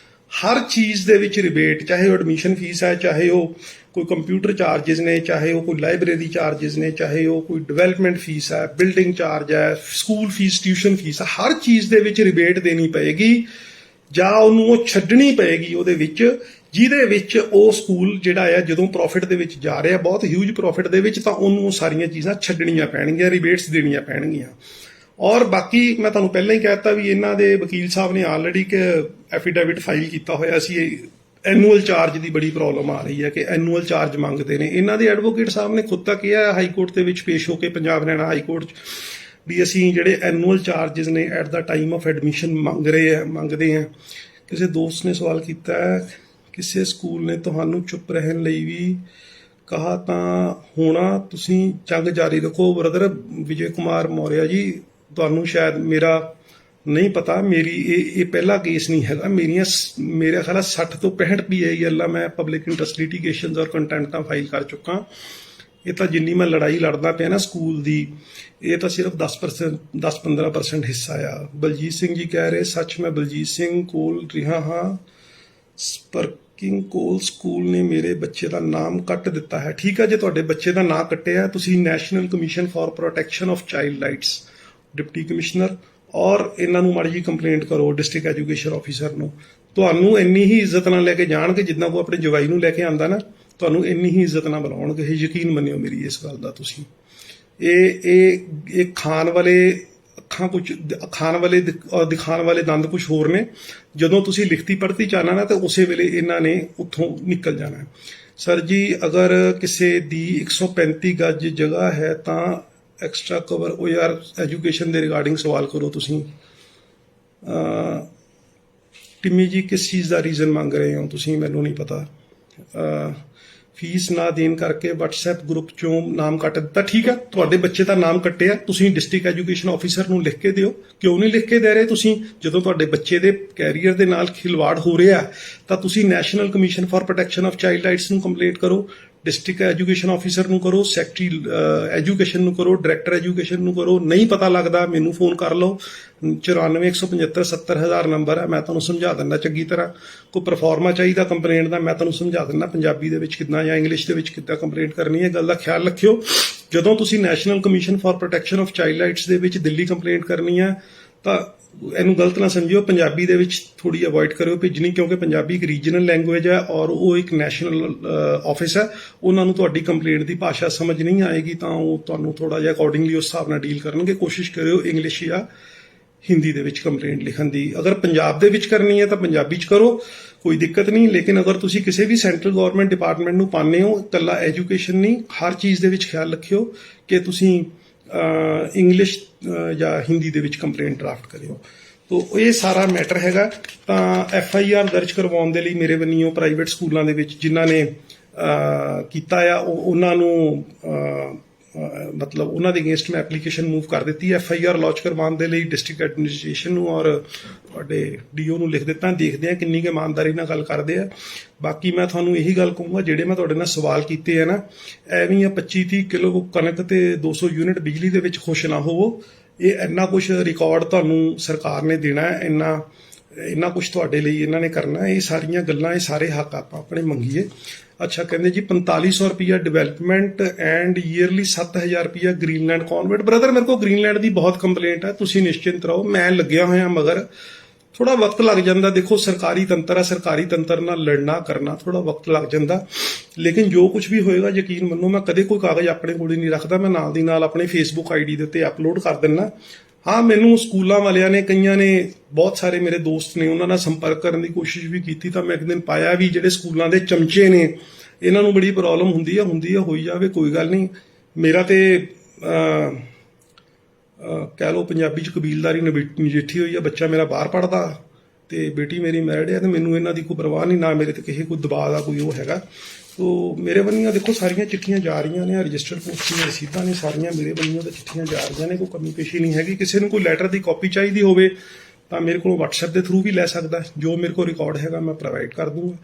ਹਰ ਚੀਜ਼ ਦੇ ਵਿੱਚ ਰਿਬੇਟ, ਚਾਹੇ ਉਹ ਐਡਮਿਸ਼ਨ ਫੀਸ ਹੈ, ਚਾਹੇ ਉਹ ਕੋਈ ਕੰਪਿਊਟਰ ਚਾਰजेस ਨੇ, ਚਾਹੇ ਉਹ ਕੋਈ ਲਾਇਬ੍ਰੇਰੀ ਚਾਰजेस ਨੇ, ਚਾਹੇ ਉਹ ਕੋਈ ਡਿਵੈਲਪਮੈਂਟ ਫੀਸ ਹੈ, ਬਿਲਡਿੰਗ ਚਾਰਜ ਹੈ, ਸਕੂਲ ਫੀਸ, ਟਿਊਸ਼ਨ ਫੀਸ ਹੈ, ਹਰ ਚੀਜ਼ ਦੇ ਵਿੱਚ ਰਿਬੇਟ ਦੇਣੀ ਪਏਗੀ, ਜਾਂ ਉਹਨੂੰ ਉਹ ਛੱਡਣੀ ਪਏਗੀ ਉਹਦੇ ਵਿੱਚ, ਜਿਹਦੇ ਵਿੱਚ ਉਹ ਸਕੂਲ ਜਿਹੜਾ ਆ ਜਦੋਂ ਪ੍ਰੋਫਿਟ ਦੇ ਵਿੱਚ ਜਾ ਰਿਹਾ, ਬਹੁਤ ਹਿਊਜ ਪ੍ਰੋਫਿਟ ਦੇ ਵਿੱਚ, ਤਾਂ ਉਹਨੂੰ ਉਹ ਸਾਰੀਆਂ ਚੀਜ਼ਾਂ ਛੱਡਣੀਆਂ ਪੈਣਗੀਆਂ, ਰਿਬੇਟਸ ਦੇਣੀਆਂ ਪੈਣਗੀਆਂ। ਔਰ ਬਾਕੀ ਮੈਂ ਤੁਹਾਨੂੰ ਪਹਿਲਾਂ ਹੀ ਕਹਿ ਦਿੱਤਾ ਵੀ ਇਹਨਾਂ ਦੇ ਵਕੀਲ ਸਾਹਿਬ ਨੇ ਆਲਰੇਡੀ ਕਿ ਐਫੀਡੇਵਿਟ ਫਾਈਲ ਕੀਤਾ ਹੋਇਆ ਸੀ। ਐਨੂਅਲ ਚਾਰਜ ਦੀ ਬੜੀ ਪ੍ਰੋਬਲਮ ਆ ਰਹੀ ਹੈ ਕਿ ਐਨੂਅਲ ਚਾਰਜ ਮੰਗਦੇ ਨੇ। ਇਹਨਾਂ ਦੇ ਐਡਵੋਕੇਟ ਸਾਹਿਬ ਨੇ ਖੁਦ ਤਾਂ ਕਿਹਾ ਹਾਈ ਕੋਰਟ ਦੇ ਵਿੱਚ ਪੇਸ਼ ਹੋ ਕੇ, ਪੰਜਾਬ ਹਰਿਆਣਾ ਹਾਈ ਕੋਰਟ 'ਚ, ਵੀ ਅਸੀਂ ਜਿਹੜੇ ਐਨੂਅਲ ਚਾਰजेस ਨੇ at the time of admission ਮੰਗਦੇ ਆ। ਕਿਸੇ ਦੋਸਤ ਨੇ ਸਵਾਲ ਕੀਤਾ ਕਿਸੇ ਸਕੂਲ ਨੇ ਤੁਹਾਨੂੰ ਚੁੱਪ ਰਹਿਣ ਲਈ ਵੀ ਕਹਾ ਤਾਂ ਹੋਣਾ, ਤੁਸੀਂ ਜੰਗ ਜਾਰੀ ਰੱਖੋ। ਬ੍ਰਦਰ ਵਿਜੇ ਕੁਮਾਰ ਮੌਰਿਆ ਜੀ, ਤੁਹਾਨੂੰ ਸ਼ਾਇਦ ਮੇਰਾ ਨਹੀਂ ਪਤਾ, ਮੇਰੀ ਇਹ ਪਹਿਲਾ ਕੇਸ ਨਹੀਂ ਹੈਗਾ। ਮੇਰੇ ਖਿਆਲ 60 ਤੋਂ 65 PIL ਮੈਂ ਪਬਲਿਕ ਇੰਟਰਸਟ ਲਿਟੀਗੇਸ਼ਨਸ ਔਰ ਕੰਟੈਂਟਾਂ ਫਾਈਲ ਕਰ ਚੁੱਕਾ। ਇਹ ਤਾਂ ਜਿੰਨੀ ਮੈਂ ਲੜਾਈ ਲੜਦਾ ਪਿਆ ਨਾ ਸਕੂਲ ਦੀ, ਇਹ ਤਾਂ ਸਿਰਫ 10-15% ਹਿੱਸਾ ਆ। ਬਲਜੀਤ ਸਿੰਘ ਜੀ ਕਹਿ ਰਹੇ ਸੱਚ ਮੈਂ ਬਲਜੀਤ ਸਿੰਘ ਕੋਲ ਰਿਹਾ ਹਾਂ, ਸਪਰਕਿੰਗ ਕੋਲ ਸਕੂਲ ਨੇ ਮੇਰੇ ਬੱਚੇ ਦਾ ਨਾਮ ਕੱਟ ਦਿੱਤਾ ਹੈ। ਠੀਕ ਹੈ, ਜੇ ਤੁਹਾਡੇ ਬੱਚੇ ਦਾ ਨਾਂ ਕੱਟਿਆ, ਤੁਸੀਂ national commission for protection of child rights, deputy commissioner, ਔਰ ਇਹਨਾਂ ਨੂੰ ਮਾੜੀ ਜੀ ਕੰਪਲੇਂਟ ਕਰੋ ਡਿਸਟ੍ਰਿਕਟ ਐਜੂਕੇਸ਼ਨ ਆਫਿਸਰ ਨੂੰ। ਤੁਹਾਨੂੰ ਇੰਨੀ ਹੀ ਇੱਜ਼ਤ ਨਾਲ ਲੈ ਕੇ ਜਾਣਗੇ ਜਿੱਦਾਂ ਉਹ ਆਪਣੇ ਜਵਾਈ ਨੂੰ ਲੈ ਕੇ ਆਉਂਦਾ ਨਾ, ਤੁਹਾਨੂੰ ਇੰਨੀ ਹੀ ਇੱਜ਼ਤ ਨਾਲ ਬੁਲਾਉਣਗੇ। ਯਕੀਨ ਮੰਨਿਓ ਮੇਰੀ ਇਸ ਗੱਲ ਦਾ। ਤੁਸੀਂ ਇਹ ਖਾਣ ਵਾਲੇ ਦਿਖਾਣ ਵਾਲੇ ਦੰਦ ਕੁਝ ਹੋਰ ਨੇ। ਜਦੋਂ ਤੁਸੀਂ ਲਿਖਤੀ ਪੜ੍ਹਤੀ ਚਾਹਨਾ ਨਾ, ਤਾਂ ਉਸੇ ਵੇਲੇ ਇਹਨਾਂ ਨੇ ਉੱਥੋਂ ਨਿਕਲ ਜਾਣਾ। ਸਰ ਜੀ ਅਗਰ ਕਿਸੇ ਦੀ 135 ਗਜ ਜਗ੍ਹਾ ਹੈ ਤਾਂ ਐਕਸਟਰਾ ਕਵਰ, ਉਹ ਯਾਰ ਐਜੂਕੇਸ਼ਨ ਦੇ ਰਿਗਾਰਡਿੰਗ ਸਵਾਲ ਕਰੋ ਤੁਸੀਂ। ਟਿੰਮੀ ਜੀ ਕਿਸ ਚੀਜ਼ ਦਾ ਰੀਜ਼ਨ ਮੰਗ ਰਹੇ ਹੋ ਤੁਸੀਂ, ਮੈਨੂੰ ਨਹੀਂ ਪਤਾ। ਫੀਸ ਨਾ ਦੇਣ ਕਰਕੇ WhatsApp ਗਰੁੱਪ ਚੋਂ ਨਾਮ ਕੱਟ ਦਿੱਤਾ। ਠੀਕ ਹੈ, ਤੁਹਾਡੇ ਬੱਚੇ ਦਾ ਨਾਮ ਕੱਟਿਆ, ਤੁਸੀਂ ਡਿਸਟ੍ਰਿਕਟ ਐਜੂਕੇਸ਼ਨ ਆਫੀਸਰ ਨੂੰ ਲਿਖ ਕੇ ਦਿਓ। ਕਿਉਂ ਨਹੀਂ ਲਿਖ ਕੇ ਦੇ ਰਹੇ ਤੁਸੀਂ? ਜਦੋਂ ਤੁਹਾਡੇ ਬੱਚੇ ਦੇ ਕੈਰੀਅਰ ਦੇ ਨਾਲ ਖਿਲਵਾੜ ਹੋ ਰਿਹਾ ਤਾਂ ਤੁਸੀਂ national commission for protection of child rights ਨੂੰ ਕੰਪਲੇਂਟ ਕਰੋ, ਡਿਸਟ੍ਰਿਕਟ ਐਜੂਕੇਸ਼ਨ ਆਫੀਸਰ ਨੂੰ ਕਰੋ, ਸੈਕਟਰੀ ਐਜੂਕੇਸ਼ਨ ਨੂੰ ਕਰੋ, ਡਾਇਰੈਕਟਰ ਐਜੂਕੇਸ਼ਨ ਨੂੰ ਕਰੋ। ਨਹੀਂ ਪਤਾ ਲੱਗਦਾ ਮੈਨੂੰ ਫੋਨ ਕਰ ਲਓ, 94 175 70000 ਨੰਬਰ ਹੈ, ਮੈਂ ਤੁਹਾਨੂੰ ਸਮਝਾ ਦਿੰਦਾ ਚੰਗੀ ਤਰ੍ਹਾਂ। ਕੋਈ ਪਰਫਾਰਮਾ ਚਾਹੀਦਾ ਕੰਪਲੇਂਟ ਦਾ, ਮੈਂ ਤੁਹਾਨੂੰ ਸਮਝਾ ਦਿੰਦਾ ਪੰਜਾਬੀ ਦੇ ਵਿੱਚ ਕਿੱਦਾਂ ਜਾਂ ਇੰਗਲਿਸ਼ ਦੇ ਵਿੱਚ ਕਿੱਦਾਂ ਕੰਪਲੇਂਟ ਕਰਨੀ ਹੈ। ਗੱਲ ਦਾ ਖਿਆਲ ਰੱਖਿਓ, ਜਦੋਂ ਤੁਸੀਂ national commission for protection of child rights ਦੇ ਵਿੱਚ ਦਿੱਲੀ ਕੰਪਲੇਂਟ ਕਰਨੀ ਹੈ ਤਾਂ ਇਹਨੂੰ ਗਲਤ ਨਾ ਸਮਝਿਓ, ਪੰਜਾਬੀ ਦੇ ਵਿੱਚ ਥੋੜੀ ਅਵੋਇਡ ਕਰਿਓ ਭੇਜਣੀ, ਕਿਉਂਕਿ ਪੰਜਾਬੀ ਇੱਕ ਰੀਜਨਲ ਲੈਂਗੁਏਜ ਹੈ ਔਰ ਉਹ ਇੱਕ ਨੈਸ਼ਨਲ ਆਫਿਸ ਹੈ। ਉਹਨਾਂ ਨੂੰ ਤੁਹਾਡੀ ਕੰਪਲੇਂਟ ਦੀ ਭਾਸ਼ਾ ਸਮਝ ਨਹੀਂ ਆਏਗੀ ਤਾਂ ਉਹ ਤੁਹਾਨੂੰ ਥੋੜਾ ਜਿਹਾ ਅਕੋਰਡਿੰਗਲੀ ਉਸ ਹਿਸਾਬ ਨਾਲ ਡੀਲ ਕਰਨਗੇ। ਕੋਸ਼ਿਸ਼ ਕਰਿਓ ਇੰਗਲਿਸ਼ ਜਾਂ ਹਿੰਦੀ ਦੇ ਵਿੱਚ ਕੰਪਲੇਂਟ ਲਿਖਣ ਦੀ। ਅਗਰ ਪੰਜਾਬ ਦੇ ਵਿੱਚ ਕਰਨੀ ਹੈ ਤਾਂ ਪੰਜਾਬੀ 'ਚ ਕਰੋ, ਕੋਈ ਦਿੱਕਤ ਨਹੀਂ। ਲੇਕਿਨ ਅਗਰ ਤੁਸੀਂ ਕਿਸੇ ਵੀ ਸੈਂਟਰਲ ਗਵਰਨਮੈਂਟ ਡਿਪਾਰਟਮੈਂਟ ਨੂੰ ਪਾਉਂਦੇ ਹੋ, ਇਕੱਲਾ ਐਜੂਕੇਸ਼ਨ ਨਹੀਂ, ਹਰ ਚੀਜ਼ ਦੇ ਵਿੱਚ ਖਿਆਲ ਰੱਖਿਓ ਕਿ ਤੁਸੀਂ ਇੰਗਲਿਸ਼ ਜਾਂ ਹਿੰਦੀ ਦੇ ਵਿੱਚ ਕੰਪਲੇਂਟ ਡਰਾਫਟ ਕਰਿਓ। ਤੋ ਇਹ ਸਾਰਾ ਮੈਟਰ ਹੈਗਾ। ਤਾਂ FIR ਦਰਜ ਕਰਵਾਉਣ ਦੇ ਲਈ ਮੇਰੇ ਵੱਲੋਂ ਪ੍ਰਾਈਵੇਟ ਸਕੂਲਾਂ ਦੇ ਵਿੱਚ ਜਿਨ੍ਹਾਂ ਨੇ ਕੀਤਾ ਆ ਉਹਨਾਂ ਨੂੰ ਮਤਲਬ ਉਹਨਾਂ ਦੇ ਅਗੇਂਸਟ ਮੈਂ ਐਪਲੀਕੇਸ਼ਨ ਮੂਵ ਕਰ ਦਿੱਤੀ। FIR ਲੌਂਚ ਕਰਵਾਉਣ ਦੇ ਲਈ ਡਿਸਟ੍ਰਿਕਟ ਐਡਮਿਨਿਸਟ੍ਰੇਸ਼ਨ ਨੂੰ ਔਰ ਤੁਹਾਡੇ DO ਨੂੰ ਲਿਖ ਦਿੱਤਾ। ਦੇਖਦੇ ਆ ਕਿੰਨੀ ਕੁ ਇਮਾਨਦਾਰੀ ਨਾਲ ਗੱਲ ਕਰਦੇ ਆ। ਬਾਕੀ ਮੈਂ ਤੁਹਾਨੂੰ ਇਹੀ ਗੱਲ ਕਹੂੰਗਾ, ਜਿਹੜੇ ਮੈਂ ਤੁਹਾਡੇ ਨਾਲ ਸਵਾਲ ਕੀਤੇ ਆ ਨਾ, ਐਵੇਂ 25-30 ਕਿਲੋ ਕਣਕ ਤੇ 200 ਯੂਨਿਟ ਬਿਜਲੀ ਦੇ ਵਿੱਚ ਖੁਸ਼ ਨਾ ਹੋਵੋ। ਇਹ ਇੰਨਾ ਕੁਛ ਰਿਕਾਰਡ ਤੁਹਾਨੂੰ ਸਰਕਾਰ ਨੇ ਦੇਣਾ ਹੈ, ਇੰਨਾ ਕੁਛ ਤੁਹਾਡੇ ਲਈ ਇਹਨਾਂ ਨੇ ਕਰਨਾ। ਇਹ ਸਾਰੀਆਂ ਗੱਲਾਂ, ਇਹ ਸਾਰੇ ਹੱਕ ਆਪਾਂ ਆਪਣੇ ਮੰਗੀਏ। ਅੱਛਾ, ਕਹਿੰਦੇ ਜੀ 4500 ਰੁਪਇਆ ਡਿਵੈਲਪਮੈਂਟ ਐਂਡ ਈਅਰਲੀ 7000 ਰੁਪਇਆ ਗ੍ਰੀਨਲੈਂਡ ਕਨਵਰਟ। ਬ੍ਰਦਰ, ਮੇਰੇ ਕੋਲ ਗ੍ਰੀਨਲੈਂਡ ਦੀ ਬਹੁਤ ਕੰਪਲੇਂਟ ਹੈ, ਤੁਸੀਂ ਨਿਸ਼ਚਿੰਤ ਰਹੋ, ਮੈਂ ਲੱਗਿਆ ਹੋਇਆ, ਮਗਰ ਥੋੜਾ ਵਕਤ ਲੱਗ ਜਾਂਦਾ। ਦੇਖੋ ਸਰਕਾਰੀ ਤੰਤਰ ਹੈ, ਸਰਕਾਰੀ ਤੰਤਰ ਨਾਲ ਲੜਨਾ ਕਰਨਾ ਥੋੜਾ ਵਕਤ ਲੱਗ ਜਾਂਦਾ। ਲੇਕਿਨ ਜੋ ਕੁਝ ਵੀ ਹੋਏਗਾ ਯਕੀਨ ਮੰਨੋ, ਮੈਂ ਕਦੇ ਕੋਈ ਕਾਗਜ਼ ਆਪਣੇ ਕੋਲ ਹੀ ਨਹੀਂ ਰੱਖਦਾ, ਮੈਂ ਨਾਲ ਦੀ ਨਾਲ ਆਪਣੇ ਫੇਸਬੁੱਕ ID ਦੇ ਉੱਤੇ ਅਪਲੋਡ ਕਰ ਦਿੰਦਾ। ਹਾਂ, ਮੈਨੂੰ ਸਕੂਲਾਂ ਵਾਲਿਆਂ ਨੇ, ਕਈਆਂ ਨੇ, ਬਹੁਤ ਸਾਰੇ ਮੇਰੇ ਦੋਸਤ ਨੇ, ਉਹਨਾਂ ਨਾਲ ਸੰਪਰਕ ਕਰਨ ਦੀ ਕੋਸ਼ਿਸ਼ ਵੀ ਕੀਤੀ ਤਾਂ ਮੈਂ ਇੱਕ ਦਿਨ ਪਾਇਆ ਵੀ ਜਿਹੜੇ ਸਕੂਲਾਂ ਦੇ ਚਮਚੇ ਨੇ ਇਹਨਾਂ ਨੂੰ ਬੜੀ ਪ੍ਰੋਬਲਮ ਹੁੰਦੀ ਆ, ਹੋਈ ਜਾਵੇ, ਕੋਈ ਗੱਲ ਨਹੀਂ। ਮੇਰਾ ਤੇ ਕਹਿ ਲਓ ਪੰਜਾਬੀ 'ਚ ਕਬੀਲਦਾਰੀ ਨਜਿੱਠੀ ਹੋਈ ਆ। ਬੱਚਾ ਮੇਰਾ ਬਾਹਰ ਪੜ੍ਹਦਾ ਤੇ ਬੇਟੀ ਮੇਰੀ ਮੈਰਿਡ ਹੈ ਤੇ ਮੈਨੂੰ ਇਹਨਾਂ ਦੀ ਕੋਈ ਪਰਵਾਹ ਨਹੀਂ, ਨਾ ਮੇਰੇ ਤੇ ਕਿਸੇ ਕੋਈ ਦਬਾਅ ਦਾ ਕੋਈ ਉਹ ਹੈਗਾ। ਤੋ ਮੇਰੇ ਵੱਲੋਂ ਦੇਖੋ ਸਾਰੀਆਂ ਚਿੱਠੀਆਂ ਜਾ ਰਹੀਆਂ ਨੇ, ਰਜਿਸਟਰਡ ਪੋਸਟ ਦੀਆਂ ਰਸੀਦਾਂ ਨੇ ਸਾਰੀਆਂ ਮੇਰੇ ਵੱਲੋਂ ਤਾਂ ਚਿੱਠੀਆਂ ਜਾ ਰਹੀਆਂ ਨੇ, ਕੋਈ ਕਮੀ ਪੇਸ਼ੀ ਨਹੀਂ ਹੈਗੀ। ਕਿਸੇ ਨੂੰ ਕੋਈ ਲੈਟਰ ਦੀ ਕਾਪੀ ਚਾਹੀਦੀ ਹੋਵੇ ਤਾਂ ਮੇਰੇ ਕੋਲੋਂ WhatsApp ਦੇ ਥਰੂ ਵੀ ਲੈ ਸਕਦਾ, ਜੋ ਮੇਰੇ ਕੋਲ ਰਿਕਾਰਡ ਹੈਗਾ ਮੈਂ ਪ੍ਰੋਵਾਈਡ ਕਰ ਦੂੰਗਾ।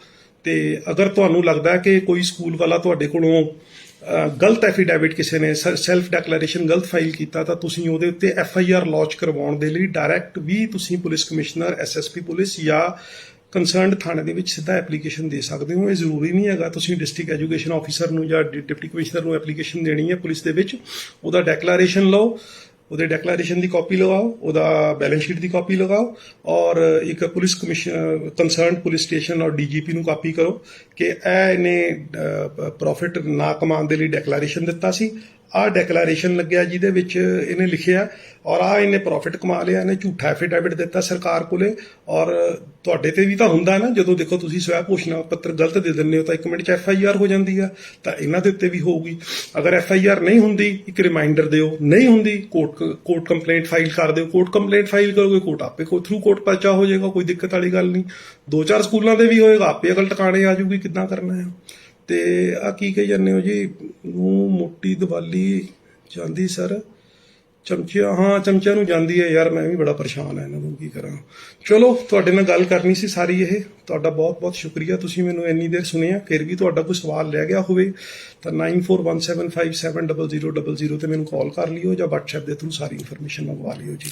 ਤੇ ਅਗਰ ਤੁਹਾਨੂੰ ਲੱਗਦਾ ਕਿ ਕੋਈ ਸਕੂਲ ਵਾਲਾ ਤੁਹਾਡੇ ਕੋਲੋਂ ਗਲਤ ਐਫੀਡੈਵਿਟ ਕਿਸੇ ਨੇ ਸੈਲਫ ਡੈਕਲੇਰੇਸ਼ਨ ਗਲਤ ਫਾਈਲ ਕੀਤਾ ਤਾਂ ਤੁਸੀਂ ਉਹਦੇ ਉੱਤੇ FIR ਲੌਂਚ ਕਰਵਾਉਣ ਦੇ ਲਈ ਡਾਇਰੈਕਟ ਵੀ ਤੁਸੀਂ ਪੁਲਿਸ ਕਮਿਸ਼ਨਰ, SSP ਪੁਲਿਸ ਜਾਂ ਕੰਸਰਨਡ ਥਾਣੇ ਦੇ ਵਿੱਚ ਸਿੱਧਾ ਐਪਲੀਕੇਸ਼ਨ ਦੇ ਸਕਦੇ ਹੋ। ਇਹ ਜ਼ਰੂਰੀ ਨਹੀਂ ਹੈਗਾ ਤੁਸੀਂ ਡਿਸਟ੍ਰਿਕਟ ਐਜੂਕੇਸ਼ਨ ਆਫੀਸਰ ਨੂੰ ਜਾਂ ਡਿਪਟੀ ਕਮਿਸ਼ਨਰ ਨੂੰ ਐਪਲੀਕੇਸ਼ਨ ਦੇਣੀ ਹੈ ਪੁਲਿਸ ਦੇ ਵਿੱਚ। ਉਹਦਾ ਡੈਕਲੇਰੇਸ਼ਨ ਲਓ, ਉਹਦੇ ਡੈਕਲੇਰੇਸ਼ਨ ਦੀ ਕਾਪੀ ਲਗਾਓ, ਉਹਦਾ ਬੈਲੈਂਸ ਸ਼ੀਟ ਦੀ ਕਾਪੀ ਲਗਾਓ ਔਰ ਇੱਕ police commission concerned police station ਔਰ DGP ਨੂੰ ਕਾਪੀ ਕਰੋ ਕਿ ਇਹਨੇ ਪ੍ਰੋਫਿਟ ਨਾ ਕਮਾਉਣ ਦੇ ਲਈ ਡੈਕਲੇਰੇਸ਼ਨ ਦਿੱਤਾ ਸੀ, ਆਹ ਡੈਕਲੇਰੇਸ਼ਨ ਲੱਗਿਆ ਜਿਹਦੇ ਵਿੱਚ ਇਹਨੇ ਲਿਖਿਆ ਔਰ ਇਹਨੇ ਪ੍ਰੋਫਿਟ ਕਮਾ ਲਿਆ, ਇਹਨੇ ਝੂਠਾ ਐਫੀਡੈਵਿਟ ਦਿੱਤਾ ਸਰਕਾਰ ਕੋਲੇ। ਔਰ ਤੁਹਾਡੇ ਤੇ ਵੀ ਤਾਂ ਹੁੰਦਾ ਨਾ, ਜਦੋਂ ਦੇਖੋ ਤੁਸੀਂ ਸਵੈ ਘੋਸ਼ਣਾ ਪੱਤਰ ਗਲਤ ਦੇ ਦਿੰਦੇ ਹੋ ਤਾਂ 1 ਮਿੰਟ 'ਚ FIR ਹੋ ਜਾਂਦੀ ਆ, ਤਾਂ ਇਹਨਾਂ ਦੇ ਉੱਤੇ ਵੀ ਹੋਊਗੀ। ਅਗਰ FIR ਨਹੀਂ ਹੁੰਦੀ ਇੱਕ ਰਿਮਾਈਂਡਰ ਦਿਓ, ਨਹੀਂ ਹੁੰਦੀ ਕੋਰਟ ਕੰਪਲੇਂਟ ਫਾਈਲ ਕਰ ਦਿਓ। ਕੋਰਟ ਕੰਪਲੇਂਟ ਫਾਈਲ ਕਰੋਗੇ, ਕੋਰਟ ਆਪੇ ਥਰੂ ਕੋਰਟ ਪਰਚਾ ਹੋ ਜਾਏਗਾ, ਕੋਈ ਦਿੱਕਤ ਵਾਲੀ ਗੱਲ ਨਹੀਂ। 2-4 ਸਕੂਲਾਂ ਦੇ ਵੀ ਹੋਏਗਾ, ਆਪੇ ਅਕਲ ਟਿਕਾਣੇ ਆ ਜੂਗੀ ਕਿੱਦਾਂ ਕਰਨਾ ਹੈ। ਤੇ ਆ ਕੀ ਕਹੀ ਜਾਂਦੇ ਹੋ ਜੀ, ਨੂੰ ਮੋਟੀ ਦੀਵਾਲੀ ਜਾਂਦੀ ਸਰ ਚਮਚਿਆਂ, ਹਾਂ ਚਮਚਿਆਂ ਨੂੰ ਜਾਂਦੀ ਹੈ ਯਾਰ, ਮੈਂ ਵੀ ਬੜਾ ਪਰੇਸ਼ਾਨ ਹਾਂ ਇਹਨਾਂ ਨੂੰ, ਕੀ ਕਰਾਂ। ਚਲੋ ਤੁਹਾਡੇ ਨਾਲ ਗੱਲ ਕਰਨੀ ਸੀ ਸਾਰੀ ਇਹ। ਤੁਹਾਡਾ ਬਹੁਤ ਬਹੁਤ ਸ਼ੁਕਰੀਆ, ਤੁਸੀਂ ਮੈਨੂੰ ਇੰਨੀ ਦੇਰ ਸੁਣਿਆ। ਫਿਰ ਵੀ ਤੁਹਾਡਾ ਕੋਈ ਸਵਾਲ ਰਹਿ ਗਿਆ ਹੋਵੇ ਤਾਂ 9417570000 ਤੇ ਮੈਨੂੰ ਕਾਲ ਕਰ ਲਿਓ ਜਾਂ WhatsApp ਦੇ ਥਰੂ ਸਾਰੀ ਇਨਫੋਰਮੇਸ਼ਨ ਮੰਗਵਾ ਲਿਓ ਜੀ।